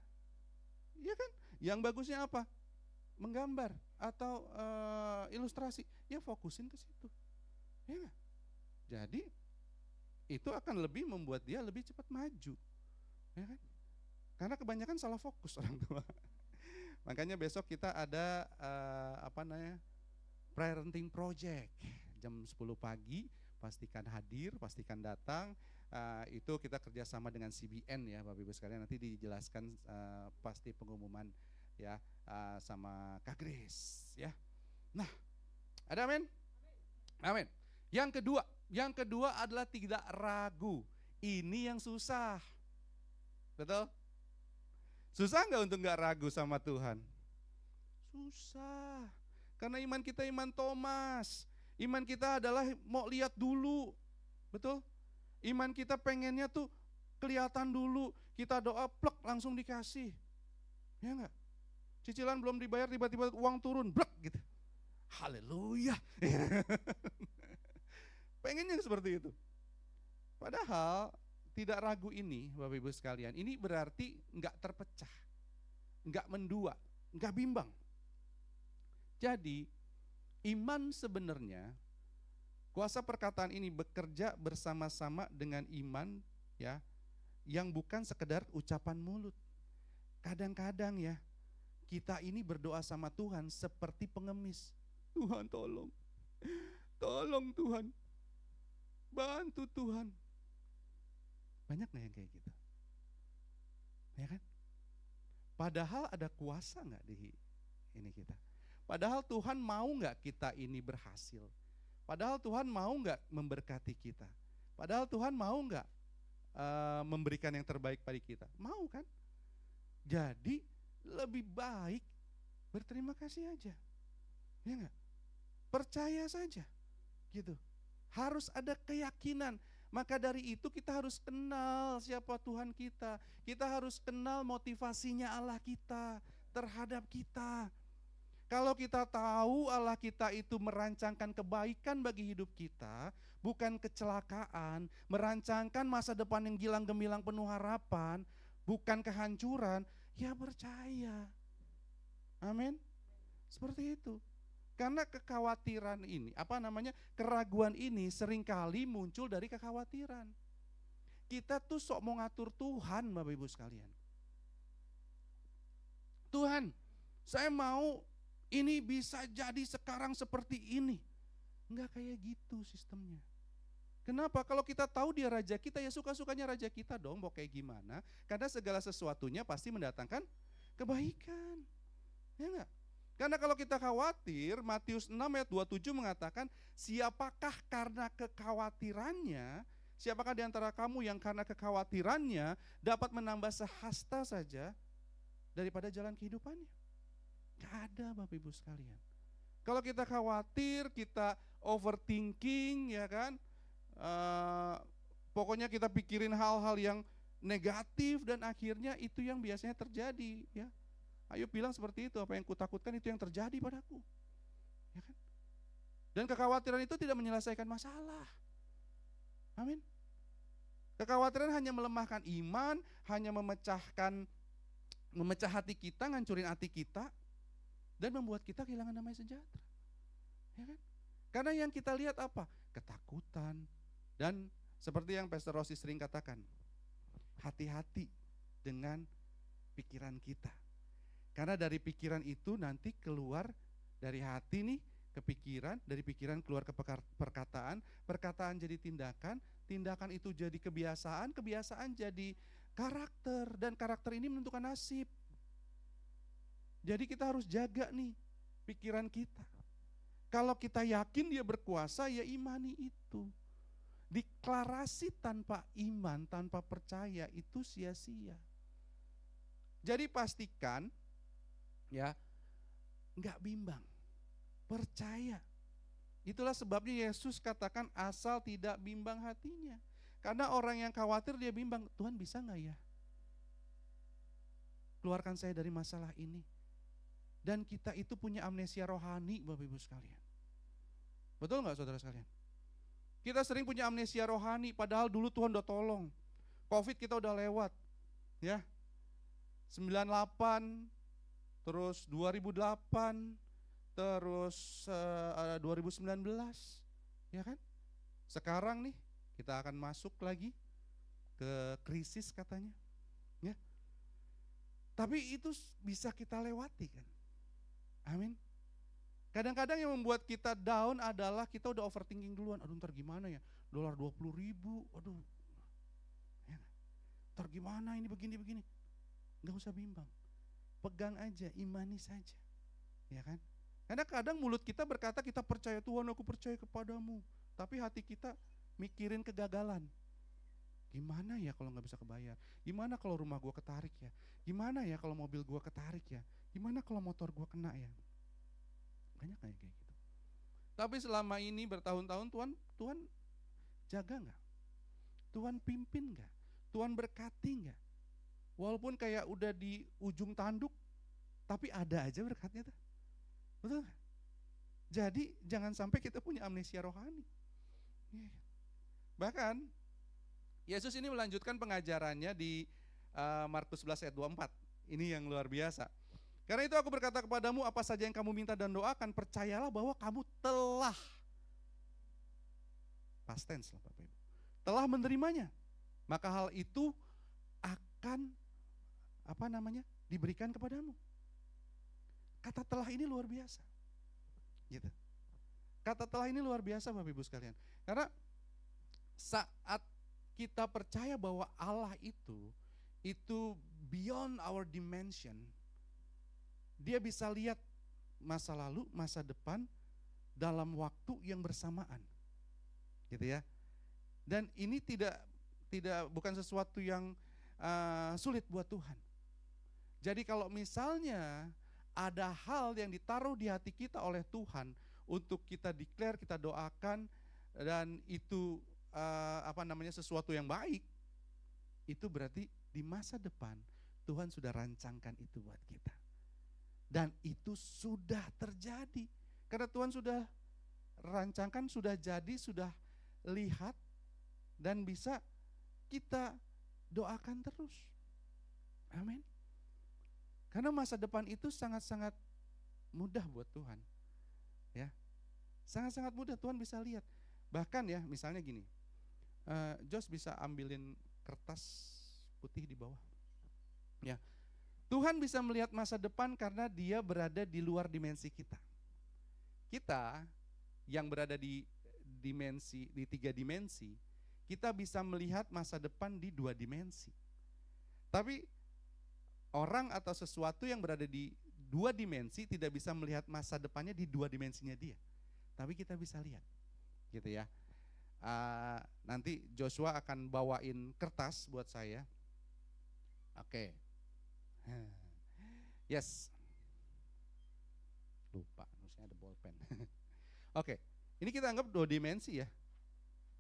ya kan? Yang bagusnya apa? Menggambar atau ilustrasi. Ya fokusin ke situ, ya nggak? Jadi itu akan lebih membuat dia lebih cepat maju, ya kan? Karena kebanyakan salah fokus orang tua. Makanya besok kita ada parenting project jam 10 pagi, pastikan hadir, pastikan datang. Itu kita kerjasama dengan CBN ya Bapak Ibu sekalian, nanti dijelaskan pasti pengumuman ya sama Kak Grace ya. Nah, ada amin? Amin. Yang kedua adalah tidak ragu. Ini yang susah. Betul? Susah nggak untuk nggak ragu sama Tuhan? Susah. Karena iman kita iman Thomas. Iman kita adalah mau lihat dulu. Betul? Iman kita pengennya tuh kelihatan dulu. Kita doa plek langsung dikasih. Ya enggak? Cicilan belum dibayar tiba-tiba uang turun blek gitu. Haleluya. Pengennya seperti itu. Padahal tidak ragu ini Bapak Ibu sekalian, ini berarti enggak terpecah, enggak mendua, enggak bimbang. Jadi iman sebenarnya, kuasa perkataan ini bekerja bersama-sama dengan iman ya, yang bukan sekedar ucapan mulut. Kadang-kadang ya, kita ini berdoa sama Tuhan seperti pengemis. Tuhan tolong Tuhan, bantu Tuhan. Banyak gak yang kayak gitu? Ya kan? Padahal ada kuasa gak di ini kita? Padahal Tuhan mau gak kita ini berhasil? Padahal Tuhan mau gak memberkati kita? Padahal Tuhan mau gak memberikan yang terbaik pada kita? Mau kan? Jadi lebih baik berterima kasih aja. Ya enggak? Percaya saja. Gitu. Harus ada keyakinan. Maka dari itu kita harus kenal siapa Tuhan kita. Kita harus kenal motivasinya Allah kita terhadap kita. Kalau kita tahu Allah kita itu merancangkan kebaikan bagi hidup kita, bukan kecelakaan, merancangkan masa depan yang gilang gemilang penuh harapan, bukan kehancuran, ya percaya. Amin. Seperti itu. Karena kekhawatiran ini, keraguan ini seringkali muncul dari kekhawatiran. Kita tuh sok mau ngatur Tuhan, Bapak Ibu sekalian. Tuhan, saya mau ini bisa jadi sekarang seperti ini. Enggak kayak gitu sistemnya. Kenapa? Kalau kita tahu dia raja kita, ya suka-sukanya raja kita dong, mau kayak gimana. Karena segala sesuatunya pasti mendatangkan kebaikan. Ya enggak? Karena kalau kita khawatir, Matius 6 ayat 27 mengatakan, siapakah karena kekhawatirannya, siapakah di antara kamu yang karena kekhawatirannya dapat menambah sehasta saja daripada jalan kehidupannya? Gak ada, Bapak Ibu sekalian. Kalau kita khawatir, kita overthinking, ya kan, pokoknya kita pikirin hal-hal yang negatif dan akhirnya itu yang biasanya terjadi, ya. Ayub bilang seperti itu, apa yang kutakutkan itu yang terjadi padaku. Ya kan? Dan kekhawatiran itu tidak menyelesaikan masalah. Amin. Kekhawatiran hanya melemahkan iman, hanya memecah hati kita, ngancurin hati kita, dan membuat kita kehilangan damai sejahtera. Ya kan? Karena yang kita lihat apa? Ketakutan. Dan seperti yang Pastor Rossi sering katakan, hati-hati dengan pikiran kita. Karena dari pikiran itu nanti keluar dari hati nih ke pikiran, dari pikiran keluar ke perkataan, perkataan jadi tindakan, tindakan itu jadi kebiasaan, kebiasaan jadi karakter, dan karakter ini menentukan nasib. Jadi kita harus jaga nih pikiran kita. Kalau kita yakin dia berkuasa, ya imani itu. Deklarasi tanpa iman, tanpa percaya itu sia-sia. Jadi pastikan ya, enggak bimbang, percaya. Itulah sebabnya Yesus katakan asal tidak bimbang hatinya. Karena orang yang khawatir dia bimbang, Tuhan bisa enggak ya keluarkan saya dari masalah ini. Dan kita itu punya amnesia rohani, Bapak Ibu sekalian. Betul enggak saudara sekalian? Kita sering punya amnesia rohani, padahal dulu Tuhan udah tolong. Covid kita udah lewat, ya. 98, terus 2008, terus 2019, ya kan? Sekarang nih kita akan masuk lagi ke krisis katanya, ya. Tapi itu bisa kita lewati kan? Amin. Kadang-kadang yang membuat kita down adalah kita udah overthinking duluan. Aduh ntar gimana ya, dolar 20.000, aduh, ya, ntar gimana ini begini-begini. Gak usah bimbang. Pegang aja, imani saja, ya kan? Karena kadang mulut kita berkata kita percaya Tuhan, aku percaya kepadamu, tapi hati kita mikirin kegagalan. Gimana ya kalau nggak bisa kebayar? Gimana kalau rumah gua ketarik ya? Gimana ya kalau mobil gua ketarik ya? Gimana kalau motor gua kena ya? Banyak kayak gitu. Tapi selama ini bertahun-tahun Tuhan jaga nggak? Tuhan pimpin nggak? Tuhan berkati nggak? Walaupun kayak udah di ujung tanduk, tapi ada aja berkatnya tuh. Betul gak? Jadi jangan sampai kita punya amnesia rohani. Bahkan Yesus ini melanjutkan pengajarannya di Markus 11 ayat 24. Ini yang luar biasa. Karena itu aku berkata kepadamu, apa saja yang kamu minta dan doakan, percayalah bahwa kamu telah, past tense lah Bapak Ibu, telah menerimanya. Maka hal itu akan diberikan kepadamu. Kata telah ini luar biasa. Gitu. Kata telah ini luar biasa Bapak Ibu sekalian. Karena saat kita percaya bahwa Allah itu beyond our dimension, dia bisa lihat masa lalu, masa depan dalam waktu yang bersamaan. Gitu ya. Dan ini bukan sesuatu yang sulit buat Tuhan. Jadi kalau misalnya ada hal yang ditaruh di hati kita oleh Tuhan untuk kita declare, kita doakan, dan itu sesuatu yang baik, itu berarti di masa depan Tuhan sudah rancangkan itu buat kita. Dan itu sudah terjadi. Karena Tuhan sudah rancangkan, sudah jadi, sudah lihat, dan bisa kita doakan terus. Amin. Karena masa depan itu sangat-sangat mudah buat Tuhan. Ya. Sangat-sangat mudah, Tuhan bisa lihat. Bahkan ya, misalnya gini. Jos bisa ambilin kertas putih di bawah. Ya. Tuhan bisa melihat masa depan karena Dia berada di luar dimensi kita. Kita yang berada di dimensi, di 3 dimensi, kita bisa melihat masa depan di 2 dimensi. Tapi orang atau sesuatu yang berada di 2 dimensi tidak bisa melihat masa depannya di 2 dimensinya dia. Tapi kita bisa lihat, gitu ya. Nanti Joshua akan bawain kertas buat saya. Oke. Yes. Lupa, harusnya ada bolpen. Oke, ini kita anggap 2 dimensi ya.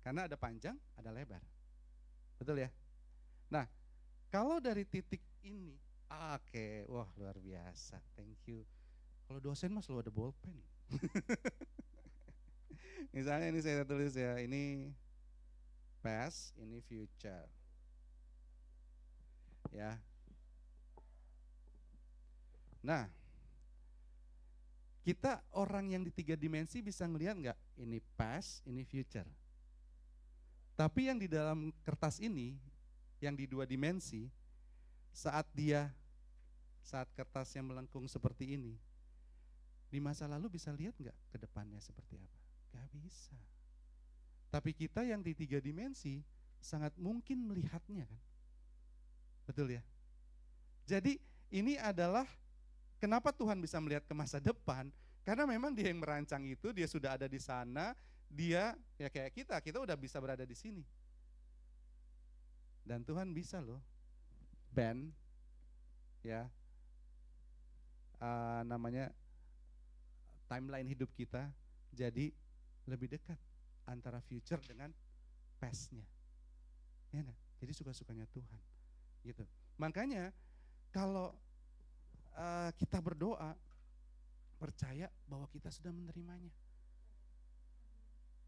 Karena ada panjang, ada lebar. Betul ya? Nah, kalau dari titik ini, oke, wah luar biasa, thank you. Kalau dosen mah selalu ada bolpen. Misalnya ini saya tulis ya, ini past, ini future. Ya. Nah, kita orang yang di 3 dimensi bisa ngelihat nggak? Ini past, ini future. Tapi yang di dalam kertas ini, yang di 2 dimensi, saat kertasnya melengkung seperti ini, di masa lalu bisa lihat nggak ke depannya seperti apa? Gak bisa. Tapi kita yang di 3 dimensi sangat mungkin melihatnya kan? Betul ya? Jadi ini adalah kenapa Tuhan bisa melihat ke masa depan? Karena memang Dia yang merancang itu, Dia sudah ada di sana, Dia ya kayak kita udah bisa berada di sini. Dan Tuhan bisa loh bend ya namanya timeline hidup kita jadi lebih dekat antara future dengan past-nya. Ya enggak? Jadi suka-sukanya Tuhan. Gitu. Makanya kalau kita berdoa, percaya bahwa kita sudah menerimanya.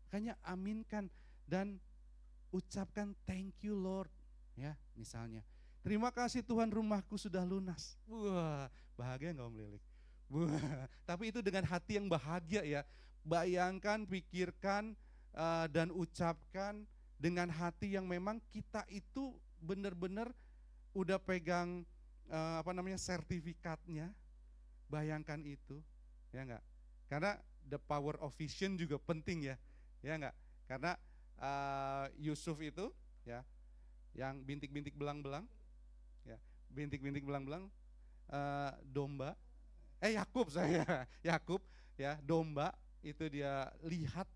Makanya aminkan dan ucapkan thank you Lord. Ya, misalnya, terima kasih Tuhan rumahku sudah lunas. Wah, bahagia enggak Om Lilik? Wah, tapi itu dengan hati yang bahagia ya. Bayangkan, pikirkan, dan ucapkan dengan hati yang memang kita itu benar-benar udah pegang sertifikatnya. Bayangkan itu, ya enggak? Karena the power of vision juga penting ya enggak? Karena Yusuf itu ya, yang bintik-bintik belang-belang, ya, bintik-bintik belang-belang, domba, Yakub ya, domba itu dia lihat,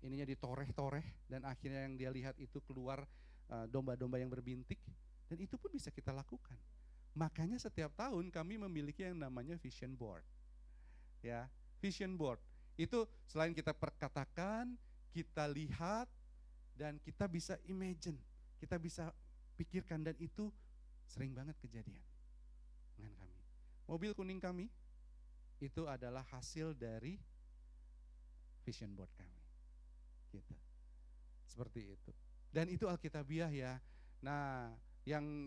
ininya ditoreh-toreh dan akhirnya yang dia lihat itu keluar domba-domba yang berbintik, dan itu pun bisa kita lakukan. Makanya setiap tahun kami memiliki yang namanya vision board. Ya, vision board. Itu selain kita perkatakan, kita lihat dan kita bisa imagine, kita bisa pikirkan, dan itu sering banget kejadian dengan kami. Mobil kuning kami itu adalah hasil dari vision board kami. Gitu. Seperti itu. Dan itu alkitabiah ya. Nah, yang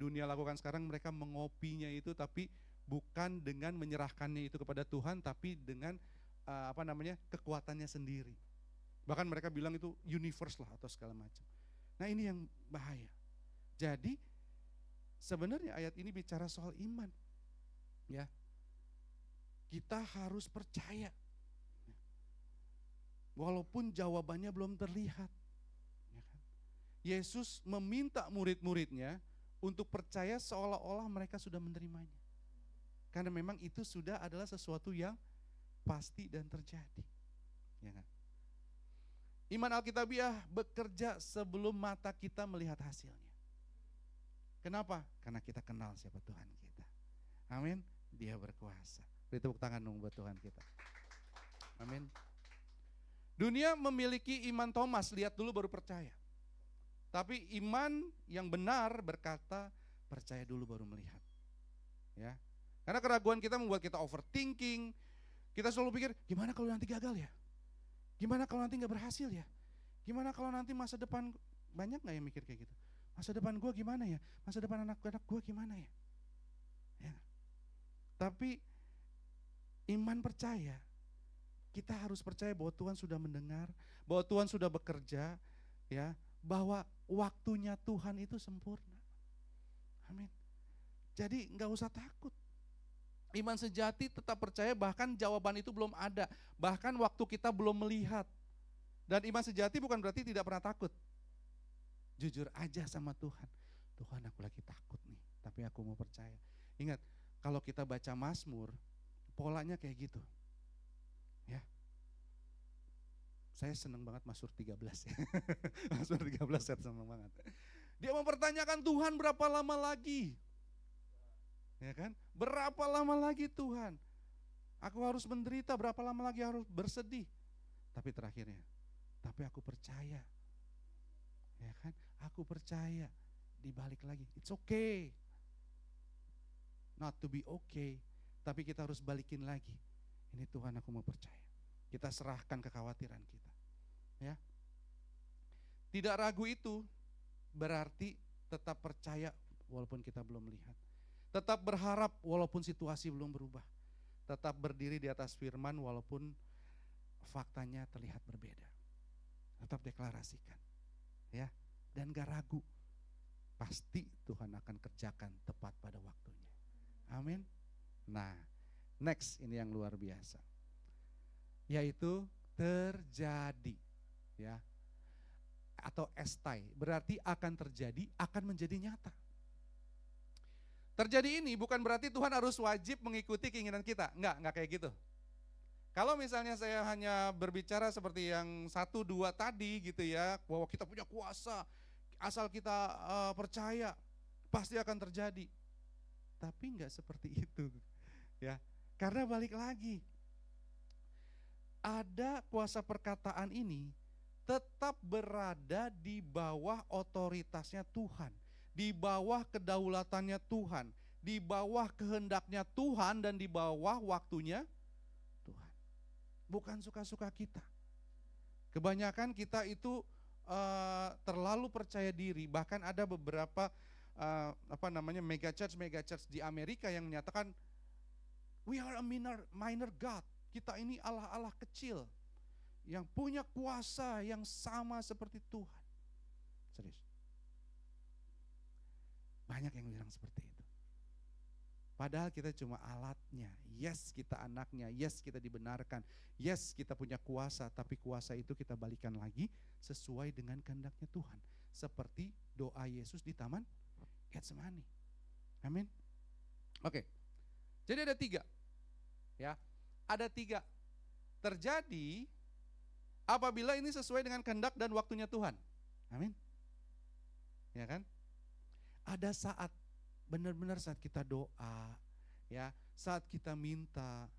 dunia lakukan sekarang, mereka mengopinya itu tapi bukan dengan menyerahkannya itu kepada Tuhan, tapi dengan kekuatannya sendiri. Bahkan mereka bilang itu universe lah atau segala macam. Nah, ini yang bahaya. Jadi sebenarnya ayat ini bicara soal iman. Ya. Kita harus percaya. Walaupun jawabannya belum terlihat. Ya kan? Yesus meminta murid-muridnya untuk percaya seolah-olah mereka sudah menerimanya. Karena memang itu sudah adalah sesuatu yang pasti dan terjadi. Ya kan? Iman Alkitabiah bekerja sebelum mata kita melihat hasilnya. Kenapa? Karena kita kenal siapa Tuhan kita. Amin. Dia berkuasa. Beri tepuk tangan dong buat Tuhan kita. Amin. Dunia memiliki iman Thomas, lihat dulu baru percaya. Tapi iman yang benar berkata, percaya dulu baru melihat. Ya. Karena keraguan kita membuat kita overthinking. Kita selalu pikir, gimana kalau nanti gagal ya? Gimana kalau nanti gak berhasil ya? Gimana kalau nanti masa depan, banyak gak yang mikir kayak gitu? Masa depan gue gimana ya? Masa depan anak-anak gue gimana ya? Ya. Tapi iman percaya, kita harus percaya bahwa Tuhan sudah mendengar, bahwa Tuhan sudah bekerja, ya, bahwa waktunya Tuhan itu sempurna. Amin. Jadi gak usah takut. Iman sejati tetap percaya bahkan jawaban itu belum ada. Bahkan waktu kita belum melihat. Dan iman sejati bukan berarti tidak pernah takut. Jujur aja sama Tuhan. Tuhan, aku lagi takut nih, tapi aku mau percaya. Ingat, kalau kita baca Mazmur, polanya kayak gitu. Ya. Saya seneng banget Mazmur 13 ya. Mazmur 13 saya seneng banget. Dia mempertanyakan Tuhan berapa lama lagi? Ya kan? Berapa lama lagi Tuhan? Aku harus menderita, berapa lama lagi harus bersedih? Tapi terakhirnya, tapi aku percaya. Ya kan? Aku percaya. Dibalik lagi, it's okay. Not to be okay, tapi kita harus balikin lagi. Ini Tuhan, aku mau percaya. Kita serahkan kekhawatiran kita. Ya. Tidak ragu itu berarti tetap percaya walaupun kita belum melihat. Tetap berharap walaupun situasi belum berubah. Tetap berdiri di atas firman walaupun faktanya terlihat berbeda. Tetap deklarasikan. Ya, dan gak ragu. Pasti Tuhan akan kerjakan tepat pada waktunya. Amin. Nah, next ini yang luar biasa. Yaitu terjadi. Ya. Atau estai, berarti akan terjadi, akan menjadi nyata. Terjadi ini bukan berarti Tuhan harus wajib mengikuti keinginan kita. Enggak kayak gitu. Kalau misalnya saya hanya berbicara seperti yang 1, 2 tadi gitu ya, bahwa kita punya kuasa, asal kita percaya, pasti akan terjadi. Tapi enggak seperti itu. Ya, karena balik lagi, ada kuasa perkataan ini tetap berada di bawah otoritasnya Tuhan. Di bawah kedaulatannya Tuhan, di bawah kehendaknya Tuhan, dan di bawah waktunya Tuhan. Bukan suka-suka kita. Kebanyakan kita itu terlalu percaya diri. Bahkan ada beberapa mega church di Amerika yang menyatakan we are a minor God. Kita ini Allah-Allah kecil yang punya kuasa yang sama seperti Tuhan. Serius. Banyak yang bilang seperti itu. Padahal kita cuma alatnya. Yes, kita anaknya. Yes, kita dibenarkan. Yes, kita punya kuasa. Tapi kuasa itu kita balikan lagi sesuai dengan kehendaknya Tuhan. Seperti doa Yesus di Taman Getsemani. Amin. Oke. Jadi ada 3. Ya. Ada 3. Terjadi apabila ini sesuai dengan kehendak dan waktunya Tuhan. Amin. Ya kan? Ada saat, benar-benar saat kita doa, ya, saat kita minta,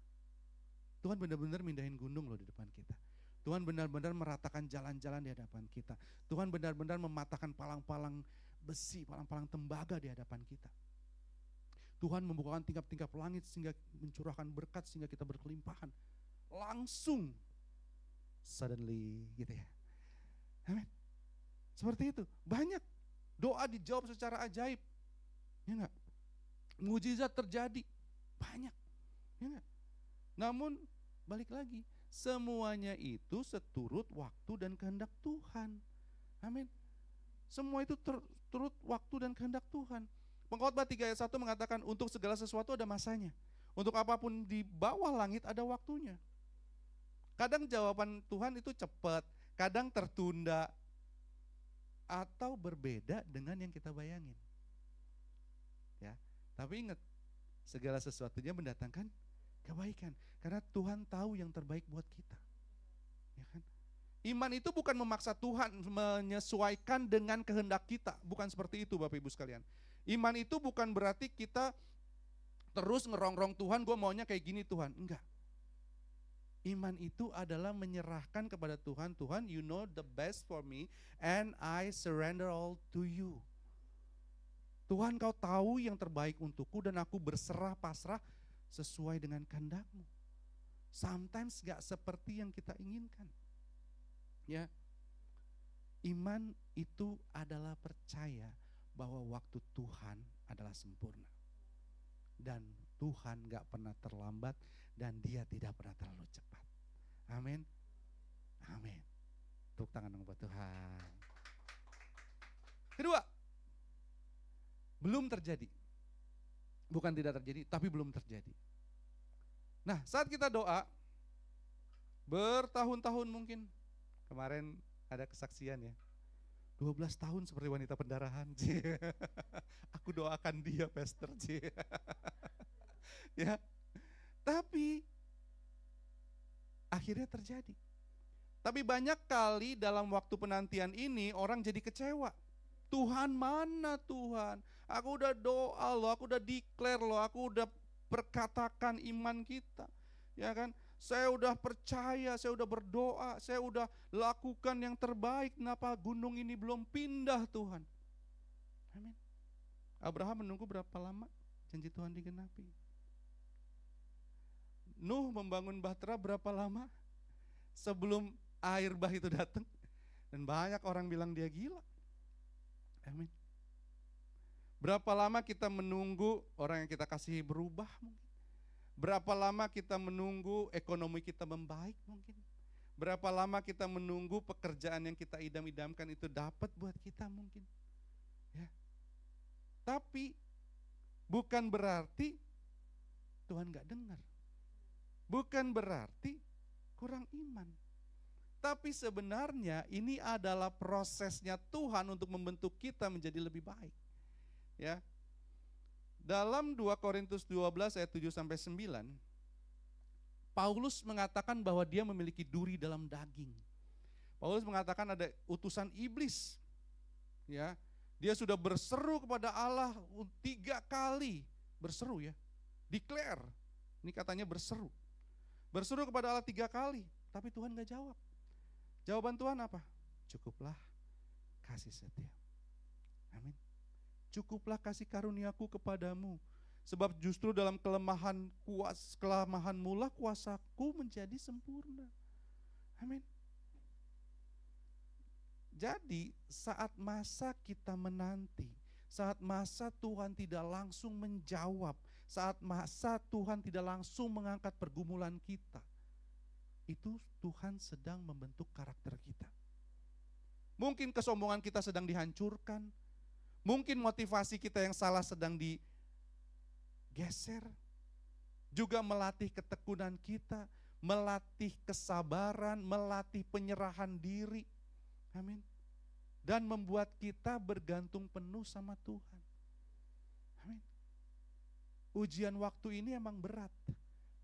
Tuhan benar-benar mindahin gunung loh di depan kita. Tuhan benar-benar meratakan jalan-jalan di hadapan kita. Tuhan benar-benar mematahkan palang-palang besi, palang-palang tembaga di hadapan kita. Tuhan membukakan tingkap-tingkap langit sehingga mencurahkan berkat sehingga kita berkelimpahan. Langsung, suddenly gitu ya. Amin. Seperti itu, banyak. Doa dijawab secara ajaib. Ya enggak? Mujizat terjadi. Banyak. Ya enggak? Namun balik lagi, semuanya itu seturut waktu dan kehendak Tuhan. Amin. Semua itu turut waktu dan kehendak Tuhan. Pengkhotbah 3 ayat 1 mengatakan untuk segala sesuatu ada masanya. Untuk apapun di bawah langit ada waktunya. Kadang jawaban Tuhan itu cepat, kadang tertunda, atau berbeda dengan yang kita bayangin. Ya, tapi ingat, segala sesuatunya mendatangkan kebaikan karena Tuhan tahu yang terbaik buat kita. Ya kan? Iman itu bukan memaksa Tuhan, menyesuaikan dengan kehendak kita. Bukan seperti itu Bapak Ibu sekalian. Iman itu bukan berarti kita terus ngerongrong Tuhan, gue maunya kayak gini Tuhan. Enggak. Iman itu adalah menyerahkan kepada Tuhan, Tuhan you know the best for me and I surrender all to you. Tuhan kau tahu yang terbaik untukku dan aku berserah pasrah sesuai dengan kehendak-Mu. Sometimes gak seperti yang kita inginkan. Ya, iman itu adalah percaya bahwa waktu Tuhan adalah sempurna. Dan Tuhan gak pernah terlambat dan Dia tidak pernah terlalu cepat. Amin. Amin. Tepuk tangan dong buat Tuhan. Kedua, belum terjadi. Bukan tidak terjadi, tapi belum terjadi. Nah, saat kita doa, bertahun-tahun mungkin, kemarin ada kesaksian ya, 12 tahun seperti wanita pendarahan. Aku doakan dia, Pastor. Ya, tapi akhirnya terjadi. Tapi banyak kali dalam waktu penantian ini orang jadi kecewa. Tuhan mana Tuhan? Aku udah doa loh, aku udah declare loh, aku udah perkatakan iman kita. Ya kan? Saya udah percaya, saya udah berdoa, saya udah lakukan yang terbaik. Kenapa gunung ini belum pindah Tuhan? Amin. Abraham menunggu berapa lama janji Tuhan digenapi? Nuh membangun bahtera berapa lama sebelum air bah itu datang? Dan banyak orang bilang dia gila. Amin. Berapa lama kita menunggu orang yang kita kasihi berubah mungkin? Berapa lama kita menunggu ekonomi kita membaik mungkin? Berapa lama kita menunggu pekerjaan yang kita idam-idamkan itu dapat buat kita mungkin? Ya. Tapi bukan berarti Tuhan gak dengar. Bukan berarti kurang iman. Tapi sebenarnya ini adalah prosesnya Tuhan untuk membentuk kita menjadi lebih baik. Ya. Dalam 2 Korintus 12 ayat 7 sampai 9, Paulus mengatakan bahwa dia memiliki duri dalam daging. Paulus mengatakan ada utusan iblis. Ya. Dia sudah berseru kepada Allah 3 kali, berseru ya. Declare. Ini katanya berseru. Berseru kepada Allah 3 kali, tapi Tuhan gak jawab. Jawaban Tuhan apa? Cukuplah kasih setia. Amin. Cukuplah kasih karuniaku kepadamu. Sebab justru dalam kelemahanmu lah kuasaku menjadi sempurna. Amin. Jadi saat masa kita menanti, saat masa Tuhan tidak langsung menjawab, saat masa Tuhan tidak langsung mengangkat pergumulan kita, itu Tuhan sedang membentuk karakter kita. Mungkin kesombongan kita sedang dihancurkan, mungkin motivasi kita yang salah sedang digeser, juga melatih ketekunan kita, melatih kesabaran, melatih penyerahan diri. Amin. Dan membuat kita bergantung penuh sama Tuhan. Amin. Ujian waktu ini emang berat.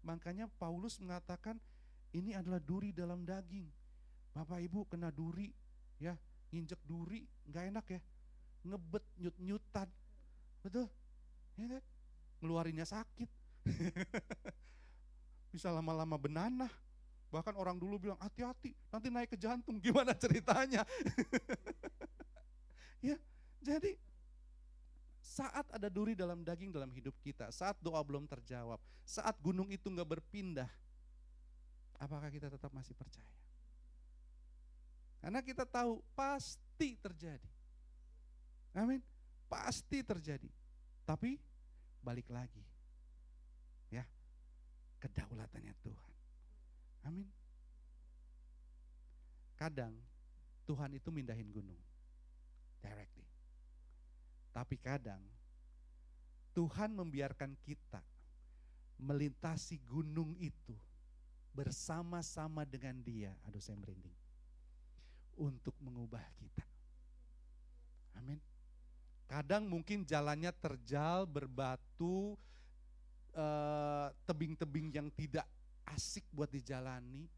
Makanya Paulus mengatakan ini adalah duri dalam daging. Bapak Ibu kena duri, ya, nginjek duri, gak enak ya. Ngebet, nyut-nyutan. Betul? Ya kan? Ngeluarinnya sakit. Bisa lama-lama benanah. Bahkan orang dulu bilang hati-hati, nanti naik ke jantung. Gimana ceritanya? Ya, jadi saat ada duri dalam daging dalam hidup kita, saat doa belum terjawab, saat gunung itu gak berpindah, apakah kita tetap masih percaya? Karena kita tahu pasti terjadi. Amin. Pasti terjadi. Tapi balik lagi. Ya. Kedaulatannya Tuhan. Amin. Kadang Tuhan itu mindahin gunung. Directly. Tapi kadang Tuhan membiarkan kita melintasi gunung itu bersama-sama dengan Dia. Aduh saya merinding. Untuk mengubah kita. Amin. Kadang mungkin jalannya terjal, berbatu, tebing-tebing yang tidak asik buat dijalani,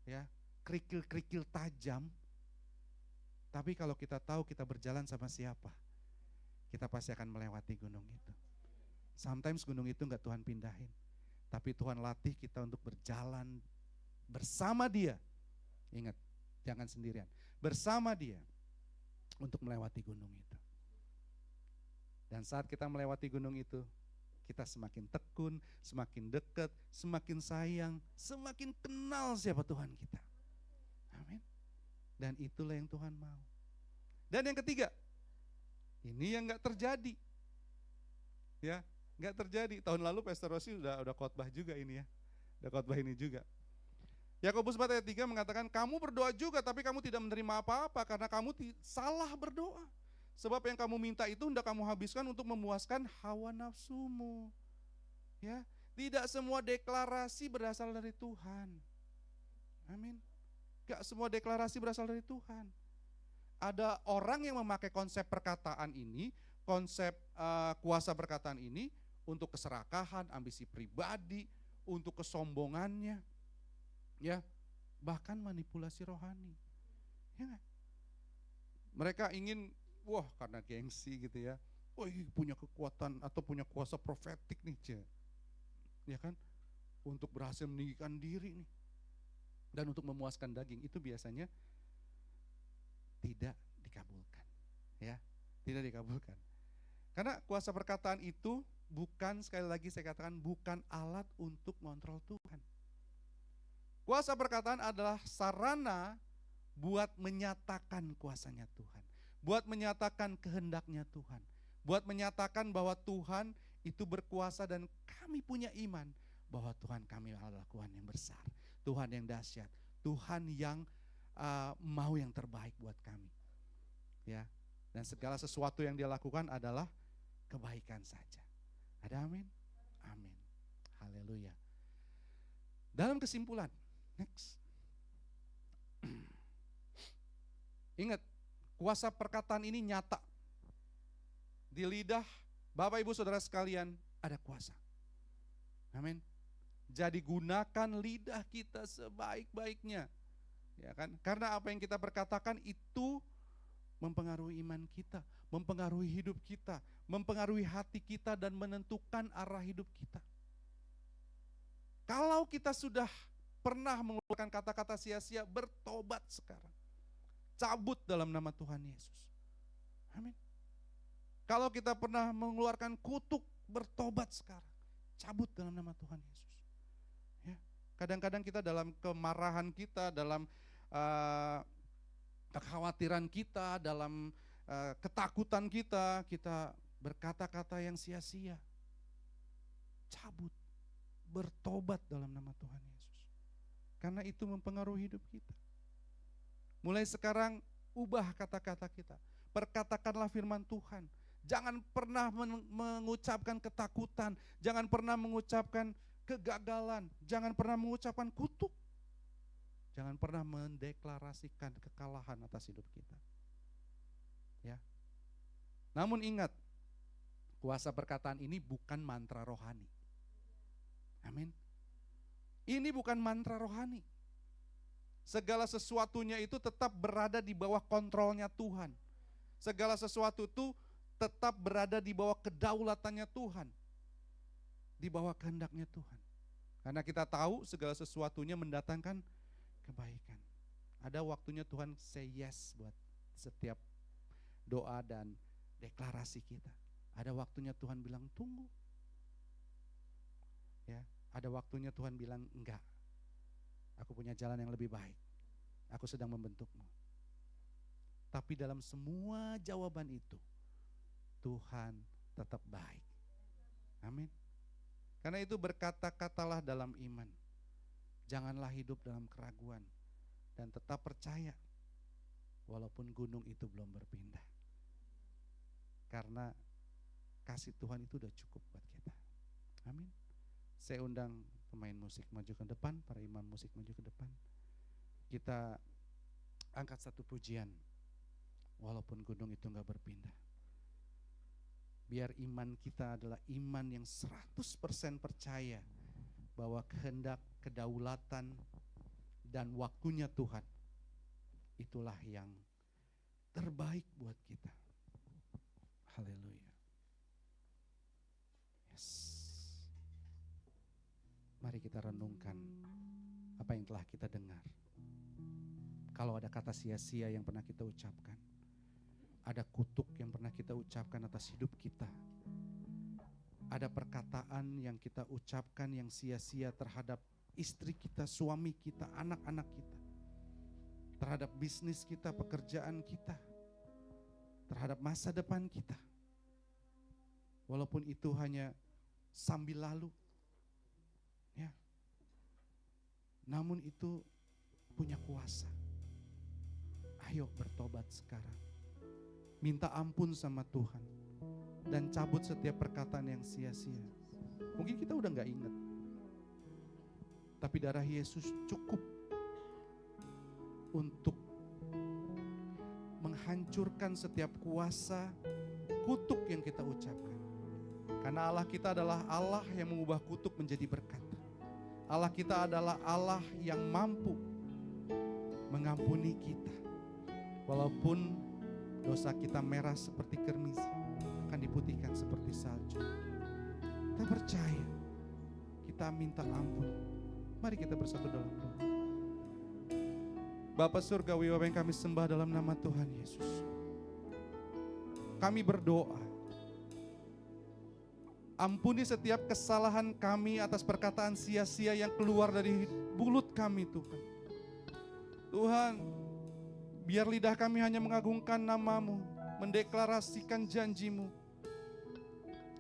ya. kerikil-kerikil tajam. Tapi kalau kita tahu kita berjalan sama siapa, kita pasti akan melewati gunung itu. Sometimes gunung itu enggak Tuhan pindahin, tapi Tuhan latih kita untuk berjalan bersama Dia. Ingat, jangan sendirian. Bersama Dia untuk melewati gunung itu. Dan saat kita melewati gunung itu, kita semakin tekun, semakin dekat, semakin sayang, semakin kenal siapa Tuhan kita. Amin. Dan itulah yang Tuhan mau. Dan yang ketiga, ini yang gak terjadi. Ya, gak terjadi. Tahun lalu Pastor Rossi udah khotbah juga ini ya. Udah khotbah ini juga. Yakobus 4 ayat 3 mengatakan, kamu berdoa juga tapi kamu tidak menerima apa-apa karena kamu salah berdoa. Sebab yang kamu minta itu hendak kamu habiskan untuk memuaskan hawa nafsumu. Ya, tidak semua deklarasi berasal dari Tuhan. Amin. Gak semua deklarasi berasal dari Tuhan. Ada orang yang memakai konsep perkataan ini, konsep kuasa perkataan ini untuk keserakahan, ambisi pribadi, untuk kesombongannya, ya, bahkan manipulasi rohani. Ya, mereka ingin, wah karena gengsi gitu ya, wah punya kekuatan atau punya kuasa profetik nih, ya kan, untuk berhasil meninggikan diri nih. Dan untuk memuaskan daging itu biasanya tidak dikabulkan. Ya, tidak dikabulkan. Karena kuasa perkataan itu bukan, sekali lagi saya katakan, bukan alat untuk mengontrol Tuhan. Kuasa perkataan adalah sarana buat menyatakan kuasanya Tuhan. Buat menyatakan kehendaknya Tuhan. Buat menyatakan bahwa Tuhan itu berkuasa dan kami punya iman bahwa Tuhan kami adalah Tuhan yang besar. Tuhan yang dahsyat, Tuhan yang mau yang terbaik buat kami. Ya, dan segala sesuatu yang Dia lakukan adalah kebaikan saja. Ada amin? Amin. Haleluya. Dalam kesimpulan, next. Ingat, kuasa perkataan ini nyata. Di lidah Bapak Ibu Saudara sekalian ada kuasa. Amin. Jadi gunakan lidah kita sebaik-baiknya. Ya kan? Karena apa yang kita berkatakan itu mempengaruhi iman kita, mempengaruhi hidup kita, mempengaruhi hati kita dan menentukan arah hidup kita. Kalau kita sudah pernah mengeluarkan kata-kata sia-sia, bertobat sekarang. Cabut dalam nama Tuhan Yesus. Amin. Kalau kita pernah mengeluarkan kutuk, bertobat sekarang. Cabut dalam nama Tuhan Yesus. Kadang-kadang kita dalam kemarahan kita, dalam kekhawatiran kita, dalam ketakutan kita, kita berkata-kata yang sia-sia. Cabut, bertobat dalam nama Tuhan Yesus. Karena itu mempengaruhi hidup kita. Mulai sekarang ubah kata-kata kita. Perkatakanlah firman Tuhan. Jangan pernah mengucapkan ketakutan, jangan pernah mengucapkan kegagalan, jangan pernah mengucapkan kutuk, jangan pernah mendeklarasikan kekalahan atas hidup kita. Ya. Namun ingat, kuasa perkataan ini bukan mantra rohani. Amin. Ini bukan mantra rohani. Segala sesuatunya itu tetap berada di bawah kontrolnya Tuhan. Segala sesuatu itu tetap berada di bawah kedaulatannya Tuhan. Di bawah kehendaknya Tuhan. Karena kita tahu segala sesuatunya mendatangkan kebaikan. Ada waktunya Tuhan say yes buat setiap doa dan deklarasi kita. Ada waktunya Tuhan bilang tunggu. Ya, ada waktunya Tuhan bilang enggak. Aku punya jalan yang lebih baik. Aku sedang membentukmu. Tapi dalam semua jawaban itu Tuhan tetap baik. Amin. Karena itu berkata-katalah dalam iman. Janganlah hidup dalam keraguan. Dan tetap percaya. Walaupun gunung itu belum berpindah. Karena kasih Tuhan itu udah cukup buat kita. Amin. Saya undang pemain musik maju ke depan. Para imam musik maju ke depan. Kita angkat satu pujian. Walaupun gunung itu gak berpindah. Biar iman kita adalah iman yang 100% percaya bahwa kehendak, kedaulatan, dan waktunya Tuhan, itulah yang terbaik buat kita. Haleluya. Yes. Mari kita renungkan apa yang telah kita dengar. Kalau ada kata sia-sia yang pernah kita ucapkan, ada kutuk yang pernah kita ucapkan atas hidup kita, ada perkataan yang kita ucapkan yang sia-sia terhadap istri kita, suami kita, anak-anak kita, terhadap bisnis kita, pekerjaan kita, terhadap masa depan kita. Walaupun itu hanya sambil lalu, ya, namun itu punya kuasa. Ayo bertobat sekarang, minta ampun sama Tuhan, dan cabut setiap perkataan yang sia-sia. Mungkin kita udah gak ingat, tapi darah Yesus cukup untuk menghancurkan setiap kuasa kutuk yang kita ucapkan. Karena Allah kita adalah Allah yang mengubah kutuk menjadi berkat. Allah kita adalah Allah yang mampu mengampuni kita. Walaupun dosa kita merah seperti kermisi, akan diputihkan seperti salju. Kita percaya, kita minta ampun. Mari kita bersatu dalam doa. Bapa Surgawi, Bapa yang kami sembah dalam nama Tuhan Yesus, kami berdoa, ampuni setiap kesalahan kami atas perkataan sia-sia yang keluar dari mulut kami Tuhan. Tuhan, biar lidah kami hanya mengagungkan nama-Mu, mendeklarasikan janji-Mu.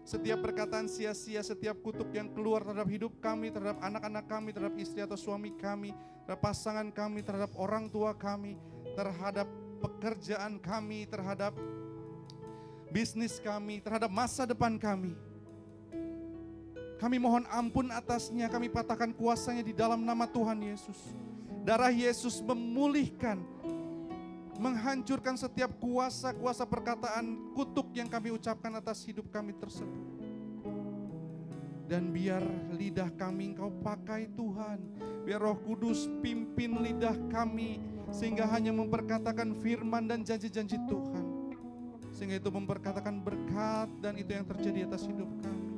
Setiap perkataan sia-sia, setiap kutuk yang keluar terhadap hidup kami, terhadap anak-anak kami, terhadap istri atau suami kami, terhadap pasangan kami, terhadap orang tua kami, terhadap pekerjaan kami, terhadap bisnis kami, terhadap masa depan kami. Kami mohon ampun atasnya, kami patahkan kuasanya di dalam nama Tuhan Yesus. Darah Yesus memulihkan, menghancurkan setiap kuasa-kuasa perkataan kutuk yang kami ucapkan atas hidup kami tersebut. Dan biar lidah kami Engkau pakai Tuhan, biar Roh Kudus pimpin lidah kami, sehingga hanya memperkatakan firman dan janji-janji Tuhan, sehingga itu memperkatakan berkat, dan itu yang terjadi atas hidup kami.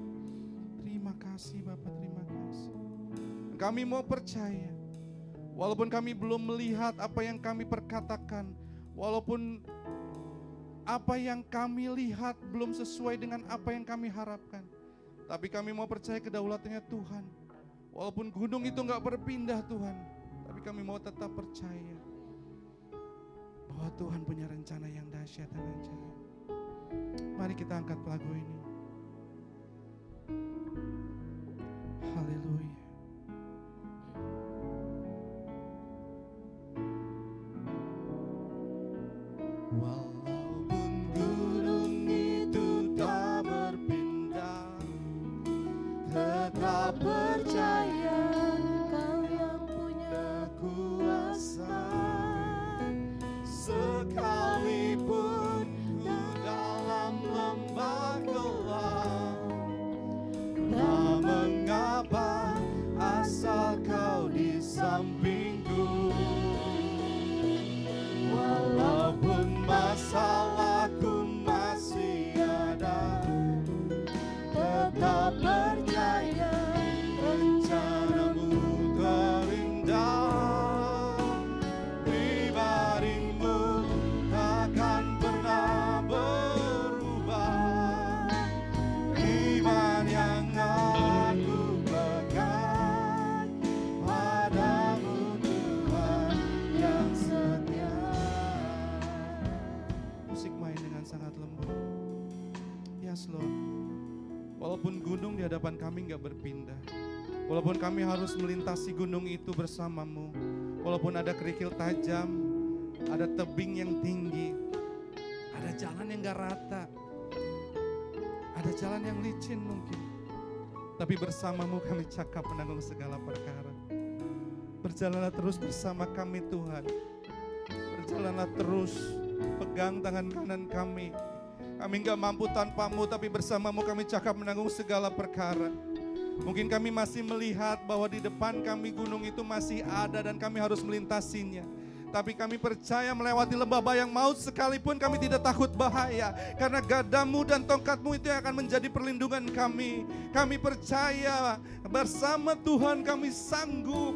Terima kasih Bapak, terima kasih. Kami mau percaya, walaupun kami belum melihat apa yang kami perkatakan, walaupun apa yang kami lihat belum sesuai dengan apa yang kami harapkan, tapi kami mau percaya kedaulatannya Tuhan. Walaupun gunung itu gak berpindah Tuhan, tapi kami mau tetap percaya bahwa Tuhan punya rencana yang dahsyat dan ajaib. Mari kita angkat lagu ini. Haleluya. Walaupun gunung itu tak berpindah, tetap percaya Kau yang punya kuasa. Sekalipun ku dalam lembah gelap, tak mengapa asal Kau di sampingku. Walaupun masalahku masih ada, tetap percaya rencana-Mu terindah. Pribadimu takkan pernah berubah. Iman yang aku pegang padamu Tuhan yang setia. Musik main dengan sangat lembut. Yes Lord. Walaupun gunung di hadapan kami gak berpindah, walaupun kami harus melintasi gunung itu bersama-Mu, walaupun ada kerikil tajam, ada tebing yang tinggi, ada jalan yang gak rata, ada jalan yang licin mungkin, tapi bersama-Mu kami cakap menanggung segala perkara. Berjalanlah terus bersama kami Tuhan. Berjalanlah terus, pegang tangan kanan kami. Kami gak mampu tanpa-Mu, tapi bersama-Mu kami cakap menanggung segala perkara. Mungkin kami masih melihat bahwa di depan kami gunung itu masih ada dan kami harus melintasinya. Tapi kami percaya melewati lembah bayang maut sekalipun kami tidak takut bahaya. Karena gadamu dan tongkatmu itu yang akan menjadi perlindungan kami. Kami percaya bersama Tuhan kami sanggup.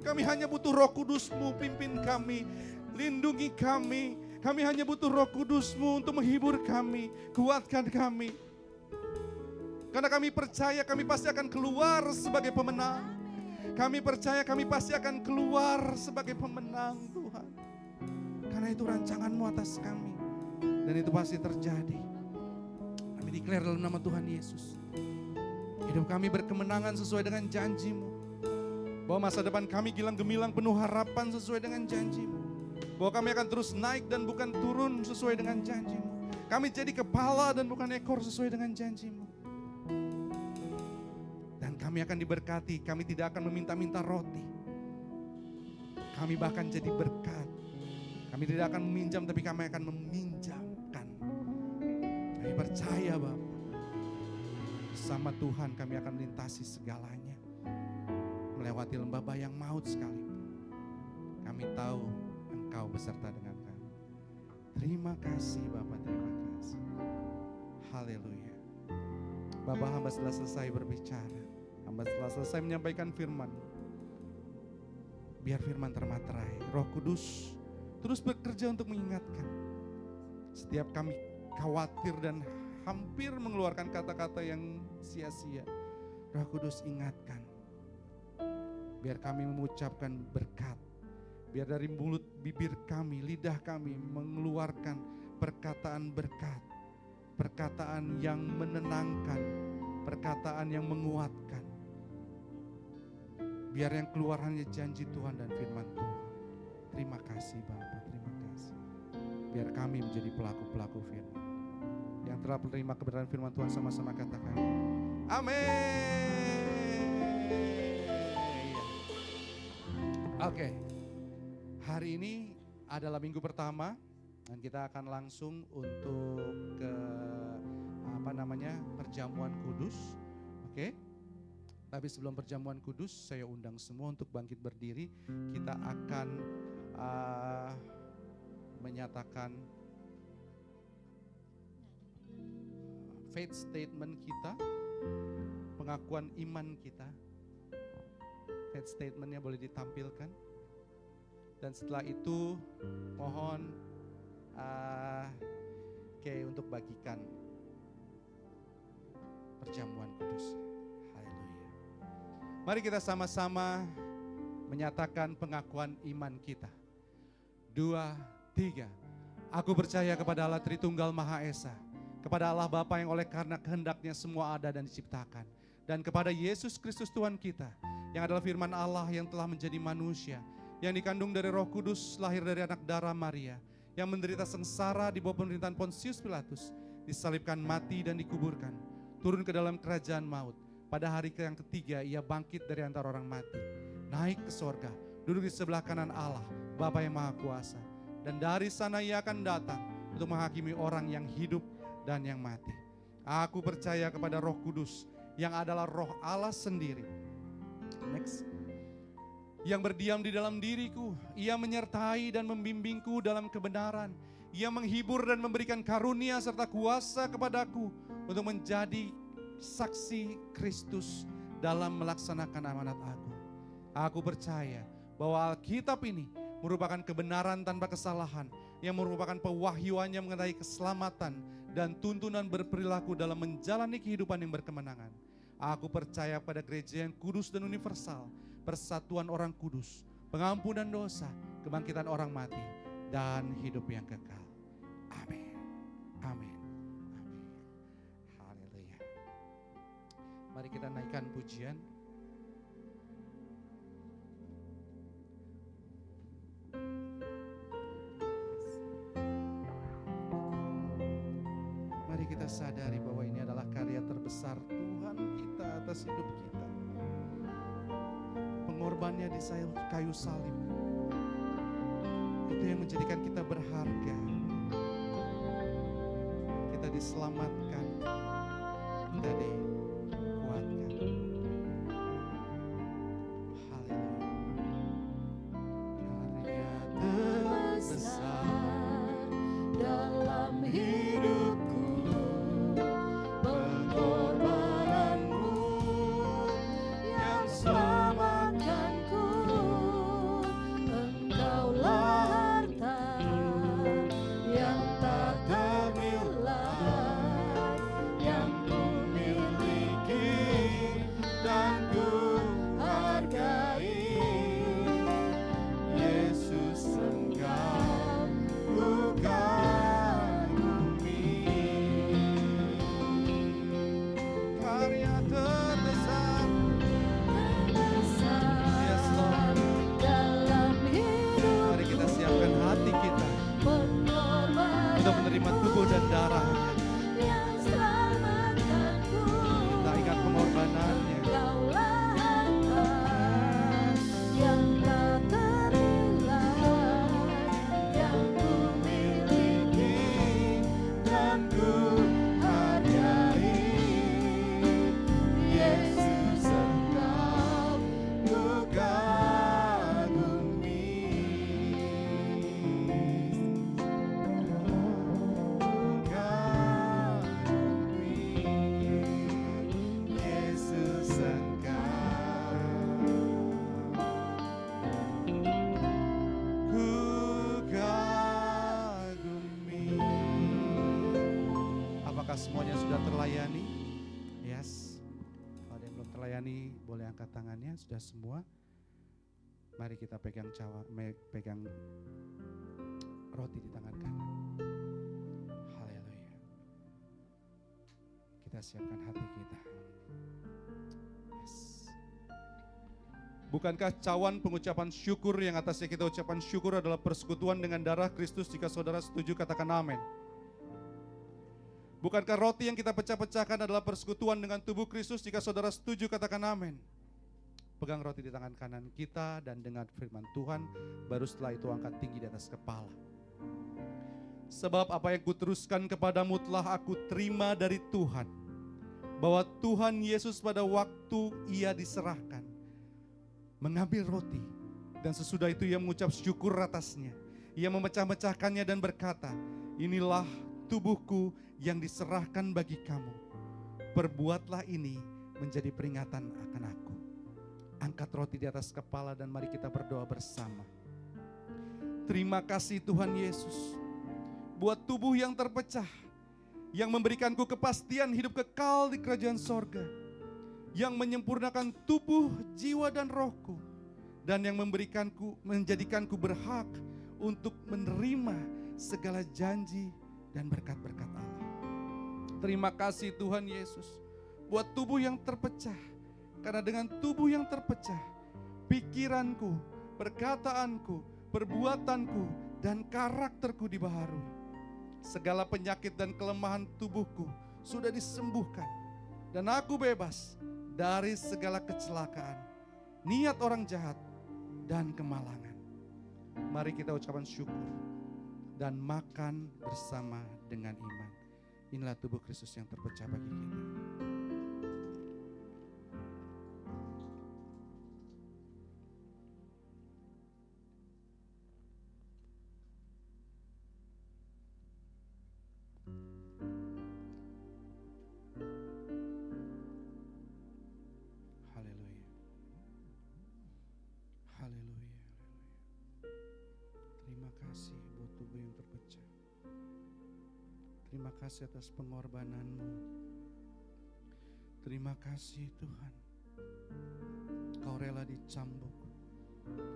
Kami hanya butuh Roh Kudus-Mu pimpin kami, lindungi kami. Kami hanya butuh Roh Kudus-Mu untuk menghibur kami, kuatkan kami. Karena kami percaya kami pasti akan keluar sebagai pemenang. Kami percaya kami pasti akan keluar sebagai pemenang Tuhan. Karena itu rancangan-Mu atas kami. Dan itu pasti terjadi. Kami declare dalam nama Tuhan Yesus. Hidup kami berkemenangan sesuai dengan janji-Mu. Bahwa masa depan kami gilang gemilang penuh harapan sesuai dengan janji-Mu. Bahwa kami akan terus naik dan bukan turun sesuai dengan janji-Mu. Kami jadi kepala dan bukan ekor sesuai dengan janji-Mu. Kami akan diberkati, kami tidak akan meminta-minta roti. Kami bahkan jadi berkat. Kami tidak akan meminjam, tapi kami akan meminjamkan. Kami percaya Bapak. Bersama Tuhan kami akan melintasi segalanya. Melewati lembah bayang maut sekalipun. Kami tahu Engkau beserta dengan kami. Terima kasih Bapak, terima kasih. Haleluya. Bapak, hamba setelah selesai berbicara. Hamba setelah selesai menyampaikan firman. Biar firman termaterai. Roh Kudus terus bekerja untuk mengingatkan. Setiap kami khawatir dan hampir mengeluarkan kata-kata yang sia-sia. Roh Kudus ingatkan. Biar kami mengucapkan berkat. Biar dari mulut bibir kami, lidah kami mengeluarkan perkataan berkat. Perkataan yang menenangkan. Perkataan yang menguatkan. Biar yang keluar hanya janji Tuhan dan firman Tuhan. Terima kasih Bapak, terima kasih. Biar kami menjadi pelaku-pelaku firman. Yang telah menerima kebenaran firman Tuhan sama-sama katakan. Amin. Oke. Hari ini adalah minggu pertama. Dan kita akan langsung untuk ke perjamuan kudus. Oke. Tapi sebelum perjamuan kudus, saya undang semua untuk bangkit berdiri. Kita akan menyatakan faith statement kita, pengakuan iman kita. Faith statementnya boleh ditampilkan. Dan setelah itu mohon untuk bagikan perjamuan kudus. Mari kita sama-sama menyatakan pengakuan iman kita. 2, 3. Aku percaya kepada Allah Tritunggal Maha Esa, kepada Allah Bapa yang oleh karena kehendaknya semua ada dan diciptakan, dan kepada Yesus Kristus Tuhan kita, yang adalah firman Allah yang telah menjadi manusia, yang dikandung dari Roh Kudus, lahir dari anak darah Maria, yang menderita sengsara di bawah pemerintahan Pontius Pilatus, disalibkan, mati dan dikuburkan, turun ke dalam kerajaan maut. Pada hari yang ketiga ia bangkit dari antara orang mati, naik ke sorga, duduk di sebelah kanan Allah, Bapa yang Maha Kuasa. Dan dari sana ia akan datang untuk menghakimi orang yang hidup dan yang mati. Aku percaya kepada Roh Kudus yang adalah Roh Allah sendiri. Next. Yang berdiam di dalam diriku, ia menyertai dan membimbingku dalam kebenaran. Ia menghibur dan memberikan karunia serta kuasa kepadaku untuk menjadi saksi Kristus dalam melaksanakan amanat agung. Aku percaya bahwa Alkitab ini merupakan kebenaran tanpa kesalahan, yang merupakan pewahyuannya mengenai keselamatan dan tuntunan berperilaku dalam menjalani kehidupan yang berkemenangan. Aku percaya pada gereja yang kudus dan universal, persatuan orang kudus, pengampunan dosa, kebangkitan orang mati, dan hidup yang kekal. Amin. Amin. Mari kita naikkan pujian. Mari kita sadari bahwa ini adalah karya terbesar Tuhan kita atas hidup kita. Pengorbanannya di kayu salib. Itu yang menjadikan kita berharga. Kita diselamatkan. Kita dikuatkan. Apakah semuanya sudah terlayani? Yes. Kalau ada yang belum terlayani, boleh angkat tangannya. Sudah semua? Mari kita pegang roti di tangan kanan. Haleluya. Kita siapkan hati kita. Yes. Bukankah cawan pengucapan syukur yang atasnya kita ucapan syukur adalah persekutuan dengan darah Kristus? Jika saudara setuju, katakan amin. Bukankah roti yang kita pecah-pecahkan adalah persekutuan dengan tubuh Kristus? Jika saudara setuju, katakan amin. Pegang roti di tangan kanan kita dan dengar firman Tuhan, baru setelah itu angkat tinggi di atas kepala. Sebab apa yang kuteruskan kepadamu telah aku terima dari Tuhan, bahwa Tuhan Yesus pada waktu ia diserahkan, mengambil roti, dan sesudah itu ia mengucap syukur atasnya. Ia memecah-mecahkannya dan berkata, inilah tubuhku yang diserahkan bagi kamu. Perbuatlah ini menjadi peringatan akan aku. Angkat roti di atas kepala dan mari kita berdoa bersama. Terima kasih Tuhan Yesus, buat tubuh yang terpecah, yang memberikanku kepastian hidup kekal di kerajaan sorga, yang menyempurnakan tubuh, jiwa dan rohku, dan yang menjadikanku berhak untuk menerima segala janji dan berkat-berkat Allah. Terima kasih Tuhan Yesus buat tubuh yang terpecah, karena dengan tubuh yang terpecah, pikiranku, perkataanku, perbuatanku, dan karakterku dibaharui. Segala penyakit dan kelemahan tubuhku sudah disembuhkan, dan aku bebas dari segala kecelakaan, niat orang jahat, dan kemalangan. Mari kita ucapkan syukur dan makan bersama dengan iman. Inilah tubuh Kristus yang terpecah bagi kita. Haleluya. Haleluya. Terima kasih buat tubuh yang terpecah. Terima kasih atas pengorbananmu. Terima kasih Tuhan. Kau rela dicambuk,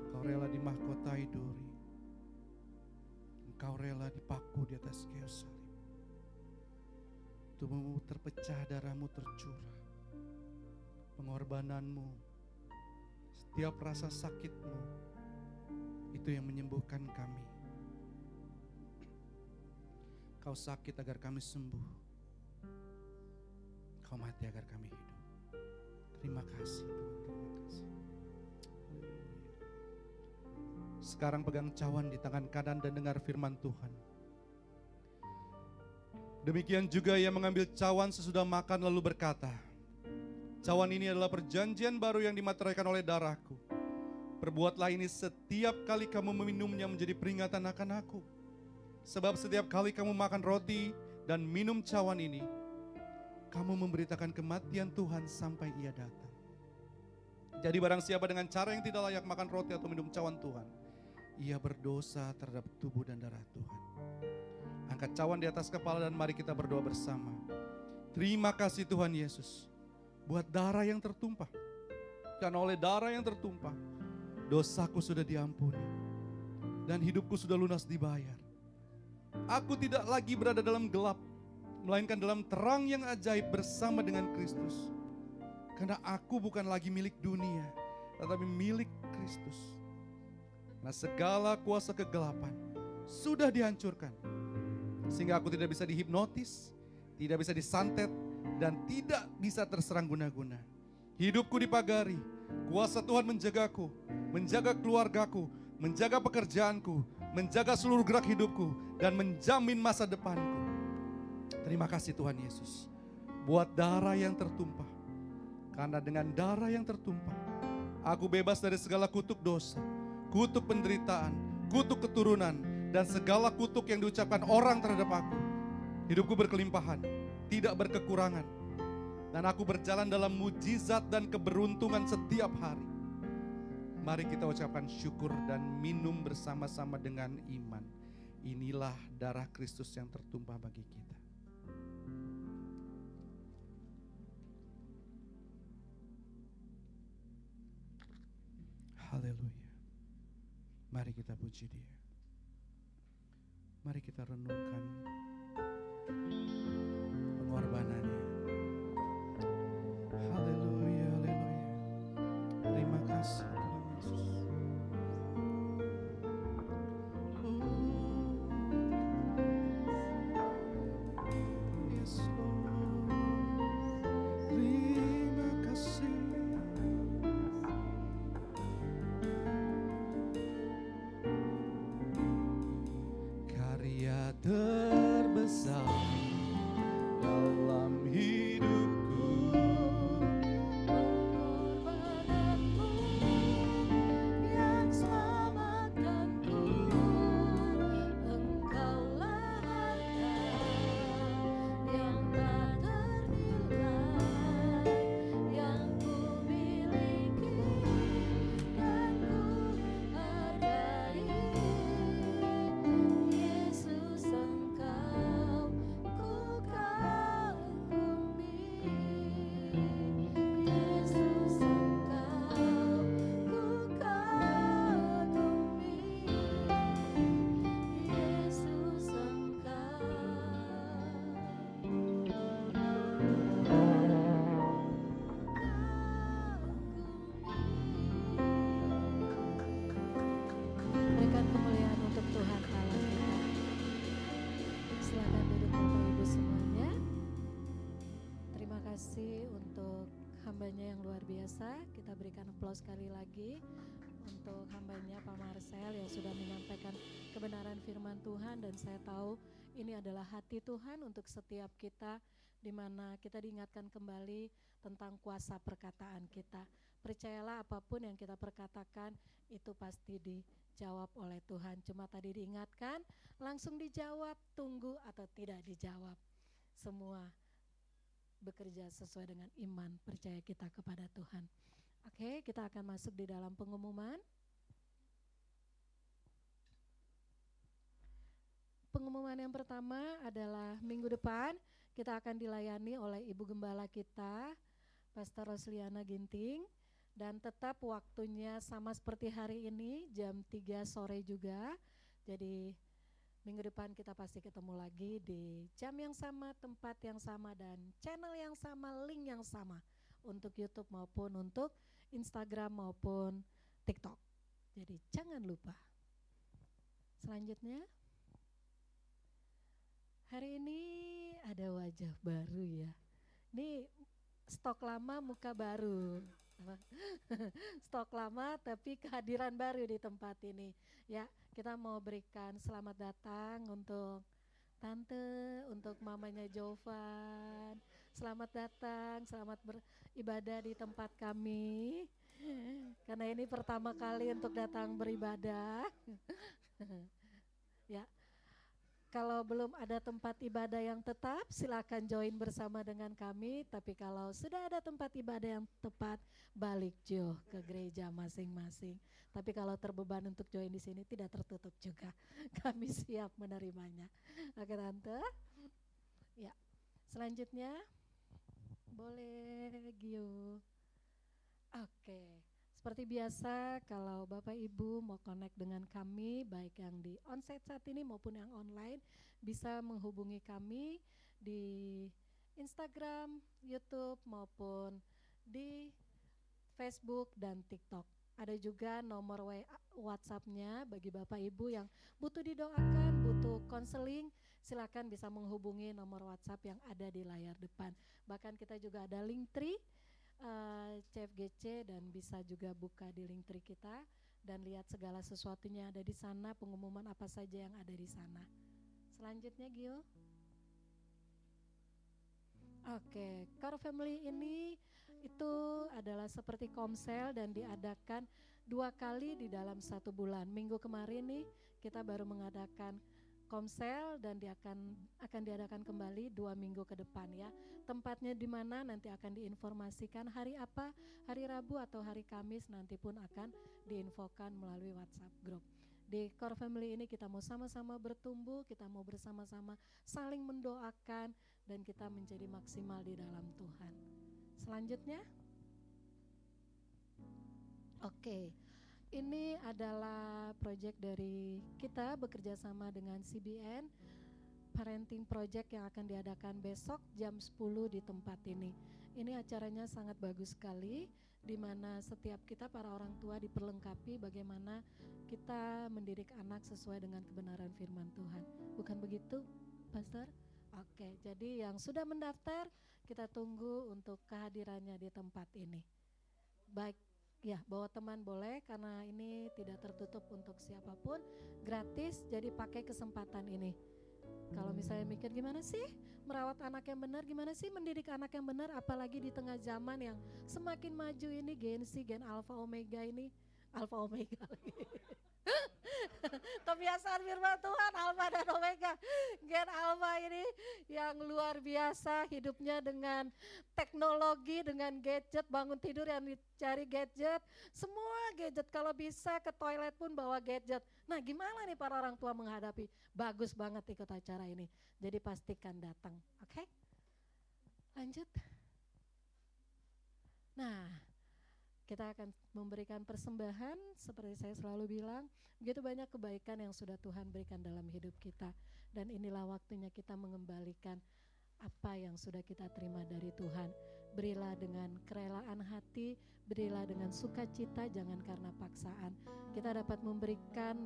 Kau rela dimahkotai duri, Engkau rela dipaku di atas kayu salib. Tubuhmu terpecah, darahmu tercurah. Pengorbananmu, setiap rasa sakitmu, itu yang menyembuhkan kami. Kau sakit agar kami sembuh, Kau mati agar kami hidup. Terima kasih Tuhan, terima kasih. Sekarang pegang cawan di tangan kanan dan dengar firman Tuhan. Demikian juga ia mengambil cawan sesudah makan lalu berkata, cawan ini adalah perjanjian baru yang dimateraikan oleh darahku. Perbuatlah ini setiap kali kamu meminumnya menjadi peringatan akan aku. Sebab setiap kali kamu makan roti dan minum cawan ini, kamu memberitakan kematian Tuhan sampai ia datang. Jadi barang siapa dengan cara yang tidak layak makan roti atau minum cawan Tuhan, ia berdosa terhadap tubuh dan darah Tuhan. Angkat cawan di atas kepala dan mari kita berdoa bersama. Terima kasih Tuhan Yesus buat darah yang tertumpah. Karena oleh darah yang tertumpah, dosaku sudah diampuni dan hidupku sudah lunas dibayar. Aku tidak lagi berada dalam gelap, melainkan dalam terang yang ajaib bersama dengan Kristus. Karena aku bukan lagi milik dunia, tetapi milik Kristus. Nah, segala kuasa kegelapan sudah dihancurkan, sehingga aku tidak bisa dihipnotis, tidak bisa disantet, dan tidak bisa terserang guna-guna. Hidupku dipagari, kuasa Tuhan menjagaku, menjaga keluargaku, menjaga pekerjaanku, menjaga seluruh gerak hidupku, dan menjamin masa depanku. Terima kasih Tuhan Yesus buat darah yang tertumpah. Karena dengan darah yang tertumpah, aku bebas dari segala kutuk dosa, kutuk penderitaan, kutuk keturunan, dan segala kutuk yang diucapkan orang terhadap aku. Hidupku berkelimpahan, tidak berkekurangan, dan aku berjalan dalam mujizat dan keberuntungan setiap hari. Mari kita ucapkan syukur dan minum bersama-sama dengan iman. Inilah darah Kristus yang tertumpah bagi kita. Haleluya. Mari kita puji Dia. Mari kita renungkan pengorbanannya. Haleluya, haleluya. Terima kasih Tuhan Yesus. Yes Lord. Terima kasih. Karya terbesar dalam hidupku, Pengorbananmu yang selamatkanku, Engkaulah harta yang tak ternilai, yang ku miliki dan ku hargai. Yesus, Engkau ku kagumi. Yesus, Engkau ku kagumi. Yesus, Berikan kemuliaan untuk Tuhan Allah kita. Silakan duduk Bapak Ibu semuanya. Terima kasih untuk hambanya yang luar biasa. Kita berikan aplaus sekali lagi untuk hambanya Pak Marcel yang sudah menyampaikan kebenaran firman Tuhan, dan saya tahu ini adalah hati Tuhan untuk setiap kita, di mana kita diingatkan kembali tentang kuasa perkataan kita. Percayalah apapun yang kita perkatakan itu pasti dijawab oleh Tuhan. Cuma tadi diingatkan, langsung dijawab, tunggu atau tidak dijawab. Semua bekerja sesuai dengan iman percaya kita kepada Tuhan. Oke, kita akan masuk di dalam pengumuman. Pengumuman yang pertama adalah minggu depan kita akan dilayani oleh Ibu Gembala kita, Pastor Rosliana Ginting, dan tetap waktunya sama seperti hari ini, jam 3 sore juga. Jadi minggu depan kita pasti ketemu lagi di jam yang sama, tempat yang sama, dan channel yang sama, link yang sama untuk YouTube maupun untuk Instagram maupun TikTok. Jadi jangan lupa. Selanjutnya, hari ini ada wajah baru ya. Ini stok lama muka baru. Stok lama tapi kehadiran baru di tempat ini. Ya, kita mau berikan selamat datang untuk Tante, untuk mamanya Jovan. Selamat datang, selamat beribadah di tempat kami. Karena ini pertama kali untuk datang beribadah. Ya, kalau belum ada tempat ibadah yang tetap, silakan join bersama dengan kami. Tapi kalau sudah ada tempat ibadah yang tepat, balik jo ke gereja masing-masing. Tapi kalau terbeban untuk join di sini, tidak tertutup juga. Kami siap menerimanya. Oke Tante. Ya, selanjutnya boleh Gio. Oke. Seperti biasa, kalau Bapak Ibu mau connect dengan kami, baik yang di onsite saat ini maupun yang online, bisa menghubungi kami di Instagram, YouTube, maupun di Facebook dan TikTok. Ada juga nomor WhatsApp-nya bagi Bapak Ibu yang butuh didoakan, butuh konseling, silakan bisa menghubungi nomor WhatsApp yang ada di layar depan. Bahkan kita juga ada Linktree, CFGC, dan bisa juga buka di Linktree kita dan lihat segala sesuatunya ada di sana, pengumuman apa saja yang ada di sana. Selanjutnya Gio. Oke, Core Family ini itu adalah seperti komsel dan diadakan 2 kali di dalam 1 bulan. Minggu kemarin nih kita baru mengadakan komsel dan akan diadakan kembali 2 minggu ke depan ya. Tempatnya di mana nanti akan diinformasikan, hari apa, hari Rabu atau hari Kamis nanti pun akan diinfokan melalui WhatsApp group. Di Core Family ini kita mau sama-sama bertumbuh, kita mau bersama-sama saling mendoakan dan kita menjadi maksimal di dalam Tuhan. Selanjutnya, oke, Ini adalah proyek dari kita bekerja sama dengan CBN, parenting project yang akan diadakan besok jam 10 di tempat ini. Ini acaranya sangat bagus sekali, di mana setiap kita para orang tua diperlengkapi bagaimana kita mendidik anak sesuai dengan kebenaran firman Tuhan. Bukan begitu, Pastor? Oke, jadi yang sudah mendaftar, kita tunggu untuk kehadirannya di tempat ini. Baik, ya, bawa teman boleh karena ini tidak tertutup untuk siapapun, gratis, jadi pakai kesempatan ini. Kalau misalnya mikir gimana sih merawat anak yang benar, gimana sih mendidik anak yang benar, apalagi di tengah zaman yang semakin maju ini, Gen Z, Gen Alpha Omega ini, Alpha Omega lagi. Kebiasaan firman Tuhan, Alpha dan Omega. Gen Alpha ini yang luar biasa hidupnya dengan teknologi, dengan gadget, bangun tidur yang dicari gadget, semua gadget, kalau bisa ke toilet pun bawa gadget. Nah, gimana nih para orang tua menghadapi? Bagus banget ikut acara ini. Jadi pastikan datang, oke? Lanjut. Nah, kita akan memberikan persembahan seperti saya selalu bilang, begitu banyak kebaikan yang sudah Tuhan berikan dalam hidup kita. Dan inilah waktunya kita mengembalikan apa yang sudah kita terima dari Tuhan. Berilah dengan kerelaan hati, berilah dengan sukacita, jangan karena paksaan. Kita dapat memberikan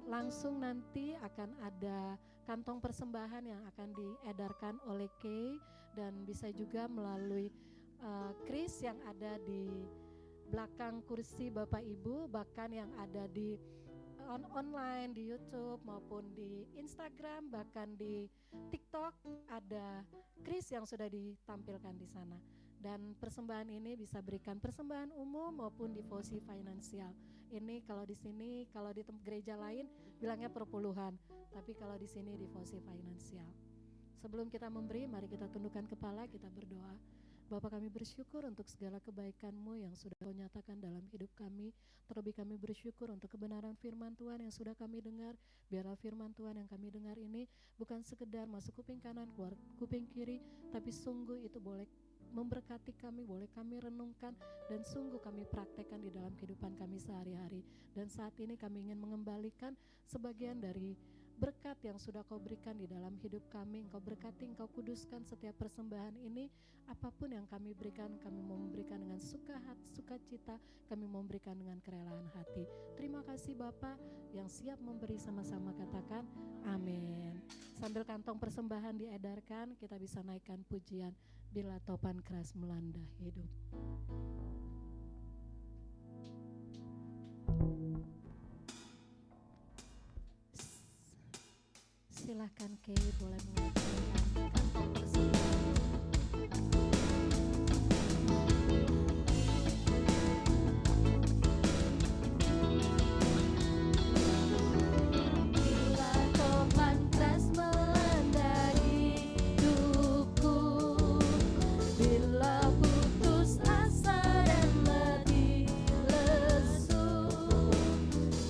langsung, nanti akan ada kantong persembahan yang akan diedarkan oleh Kay, dan bisa juga melalui Kris yang ada di belakang kursi Bapak Ibu, bahkan yang ada di online di YouTube maupun di Instagram, bahkan di TikTok ada Kris yang sudah ditampilkan di sana. Dan persembahan ini bisa berikan persembahan umum maupun devosi finansial. Ini kalau di sini, kalau di gereja lain bilangnya perpuluhan, tapi kalau di sini devosi finansial. Sebelum kita memberi, mari kita tundukkan kepala, kita berdoa. Bapa, kami bersyukur untuk segala kebaikan-Mu yang sudah Kau nyatakan dalam hidup kami. Terlebih kami bersyukur untuk kebenaran firman Tuhan yang sudah kami dengar. Biarlah firman Tuhan yang kami dengar ini bukan sekedar masuk kuping kanan, keluar kuping kiri, tapi sungguh itu boleh memberkati kami, boleh kami renungkan, dan sungguh kami praktekkan di dalam kehidupan kami sehari-hari. Dan saat ini kami ingin mengembalikan sebagian dari berkat yang sudah Kau berikan di dalam hidup kami. Engkau berkati, Engkau kuduskan setiap persembahan ini. Apapun yang kami berikan, kami mau memberikan dengan sukacita, kami mau memberikan dengan kerelaan hati. Terima kasih Bapa yang siap memberi, sama-sama katakan amin. Sambil kantong persembahan diedarkan, kita bisa naikkan pujian bila topan keras melanda hidup. Silahkan Kay boleh mengucapkan kantong persembahan. Bila topan keras melanda hidupku, bila putus asa dan letih lesu,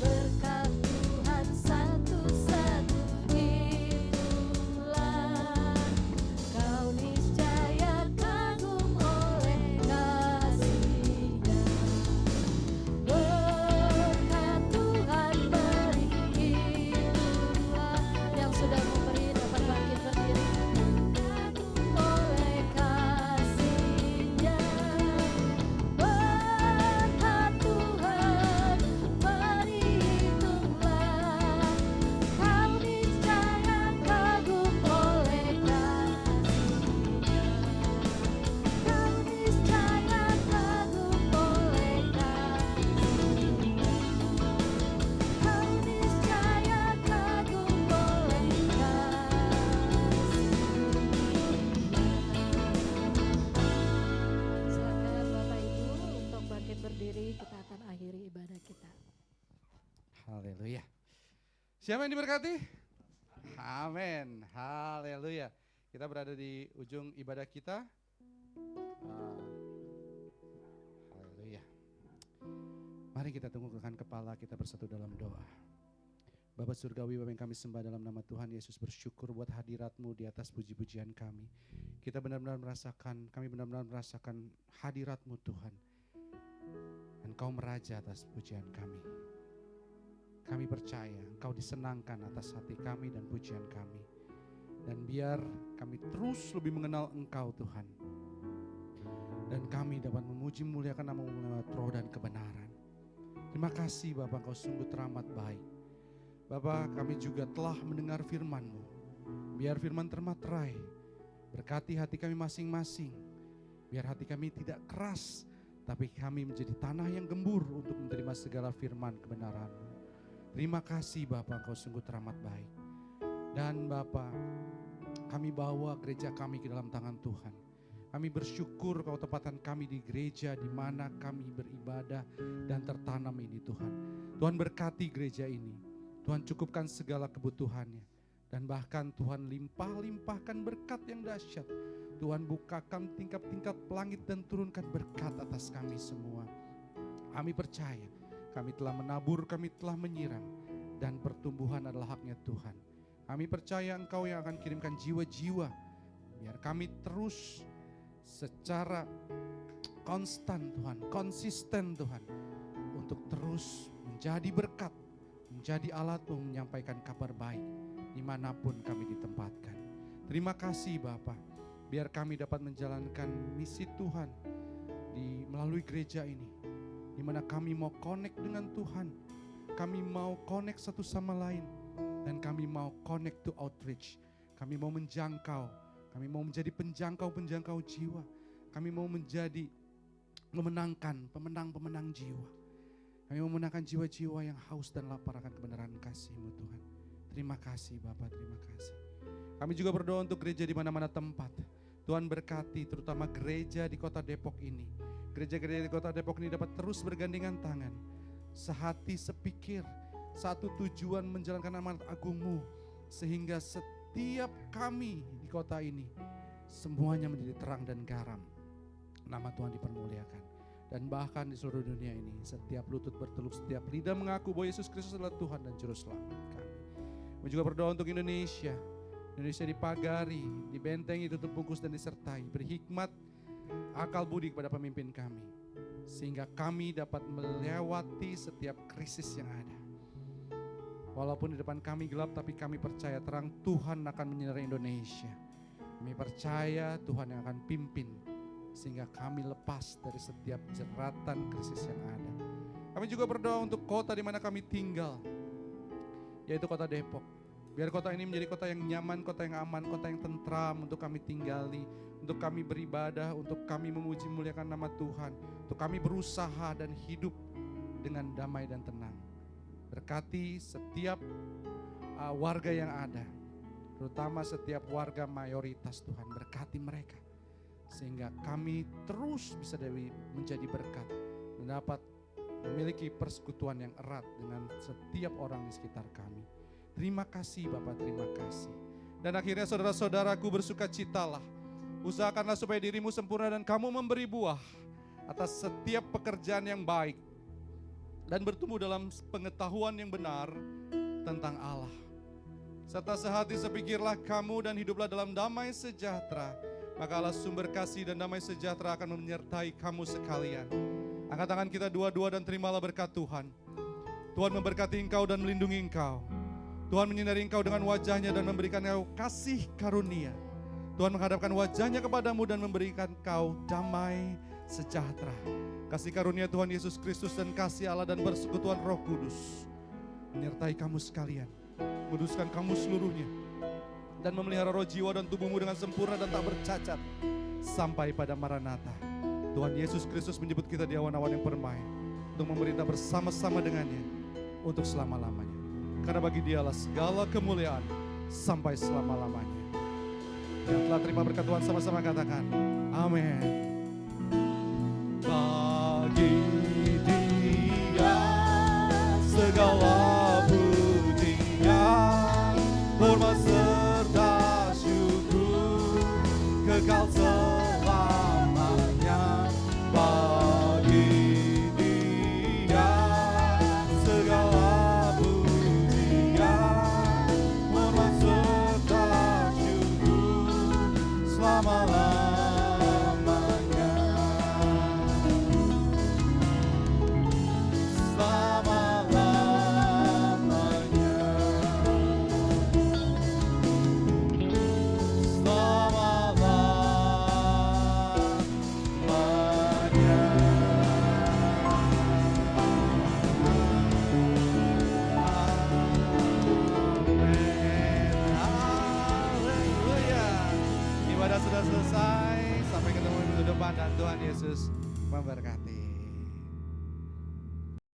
berkat Tuhan satu-satunya Kau niscaya kagum oleh kasih-Nya. Berkat Tuhan beri hiduplah. Yang sudah memberi dapat bangkit berdiri. Kagum oleh kasih-Nya. Berkat Tuhan beri hiduplah. Kau niscaya kagum oleh kasih-Nya. Kau niscaya kagum oleh kasih-Nya. Kau niscaya kagum oleh kasih-Nya. Silakan Bapak Ibu untuk bangkit berdiri, kita akan akhiri ibadah kita. Haleluya. Siapa yang diberkati? Amin. Haleluya. Kita berada di ujung ibadah kita. Haleluya. Mari kita tundukkan kepala, kita bersatu dalam doa. Bapa Surgawi, Bapa yang kami sembah dalam nama Tuhan Yesus, bersyukur buat hadirat-Mu di atas puji-pujian kami. Kita benar-benar merasakan, kami benar-benar merasakan hadirat-Mu Tuhan. Engkau meraja atas pujian kami. Kami percaya Engkau disenangkan atas hati kami dan pujian kami. Dan biar kami terus lebih mengenal Engkau Tuhan. Dan kami dapat memuji muliakan nama-Mu lewat roh dan kebenaran. Terima kasih Bapa, Engkau sungguh teramat baik. Bapa, kami juga telah mendengar firman-Mu. Biar firman termaterai, berkati hati kami masing-masing. Biar hati kami tidak keras, tapi kami menjadi tanah yang gembur untuk menerima segala firman kebenaran-Mu. Terima kasih Bapa, Engkau sungguh teramat baik. Dan Bapa, kami bawa gereja kami ke dalam tangan Tuhan. Kami bersyukur Kau tempatkan kami di gereja di mana kami beribadah dan tertanam ini Tuhan. Tuhan berkati gereja ini. Tuhan cukupkan segala kebutuhannya. Dan bahkan Tuhan limpah-limpahkan berkat yang dahsyat. Tuhan bukakan tingkap-tingkap langit dan turunkan berkat atas kami semua. Kami percaya, kami telah menabur, kami telah menyiram. Dan pertumbuhan adalah haknya Tuhan. Kami percaya Engkau yang akan kirimkan jiwa-jiwa. Biar kami terus secara konstan Tuhan, konsisten Tuhan. Untuk terus menjadi berkat, menjadi alat-Mu menyampaikan kabar baik dimanapun kami ditempatkan. Terima kasih Bapa, biar kami dapat menjalankan misi Tuhan melalui gereja ini, di mana kami mau connect dengan Tuhan, kami mau connect satu sama lain, dan kami mau connect to outreach. Kami mau menjangkau, kami mau menjadi penjangkau-penjangkau jiwa, kami mau menjadi memenangkan pemenang-pemenang jiwa. Kami mau memenangkan jiwa-jiwa yang haus dan lapar akan kebenaran kasih-Mu Tuhan. Terima kasih Bapa, terima kasih. Kami juga berdoa untuk gereja di mana-mana tempat. Tuhan berkati terutama gereja di kota Depok ini. Gereja-gereja di kota Depok ini dapat terus bergandengan tangan. Sehati, sepikir, satu tujuan menjalankan amanat agung-Mu. Sehingga setiap kami di kota ini semuanya menjadi terang dan garam. Nama Tuhan dipermuliakan. Dan bahkan di seluruh dunia ini setiap lutut berteluk, setiap lidah mengaku bahwa Yesus Kristus adalah Tuhan dan Juru Selamat kami. Kami juga berdoa untuk Indonesia. Indonesia dipagari, dibentengi, tutup bungkus dan disertai. Beri hikmat, akal budi kepada pemimpin kami. Sehingga kami dapat melewati setiap krisis yang ada. Walaupun di depan kami gelap, tapi kami percaya terang Tuhan akan menyinari Indonesia. Kami percaya Tuhan yang akan pimpin. Sehingga kami lepas dari setiap jeratan krisis yang ada. Kami juga berdoa untuk kota di mana kami tinggal, yaitu kota Depok. Biar kota ini menjadi kota yang nyaman, kota yang aman, kota yang tentram untuk kami tinggali, untuk kami beribadah, untuk kami memuji muliakan nama Tuhan, untuk kami berusaha dan hidup dengan damai dan tenang. Berkati setiap warga yang ada, terutama setiap warga mayoritas Tuhan, berkati mereka. Sehingga kami terus bisa menjadi berkat dan dapat memiliki persekutuan yang erat dengan setiap orang di sekitar kami. Terima kasih Bapak, terima kasih. Dan akhirnya saudara-saudaraku, bersukacitalah. Usahakanlah supaya dirimu sempurna dan kamu memberi buah atas setiap pekerjaan yang baik. Dan bertumbuh dalam pengetahuan yang benar tentang Allah. Serta sehati sepikirlah kamu dan hiduplah dalam damai sejahtera. Maka Allah sumber kasih dan damai sejahtera akan menyertai kamu sekalian. Angkat tangan kita dua-dua dan terimalah berkat Tuhan. Tuhan memberkati engkau dan melindungi engkau. Tuhan menyinari engkau dengan wajahnya dan memberikan engkau kasih karunia. Tuhan menghadapkan wajahnya kepadamu dan memberikan engkau damai sejahtera. Kasih karunia Tuhan Yesus Kristus dan kasih Allah dan persekutuan Roh Kudus menyertai kamu sekalian, kuduskan kamu seluruhnya, dan memelihara roh, jiwa dan tubuhmu dengan sempurna dan tak bercacat sampai pada Maranatha. Tuhan Yesus Kristus menjemput kita di awan-awan yang permai untuk memerintah bersama-sama dengannya untuk selama-lamanya. Karena bagi Dialah segala kemuliaan sampai selama-lamanya. Yang telah terima berkat Tuhan sama-sama katakan amin. Bagi Dia segala pujian, hormat serta syukur kekal selamanya. Bagi Dia segala pujian, hormat serta syukur selama-lamanya. Yesus memberkati.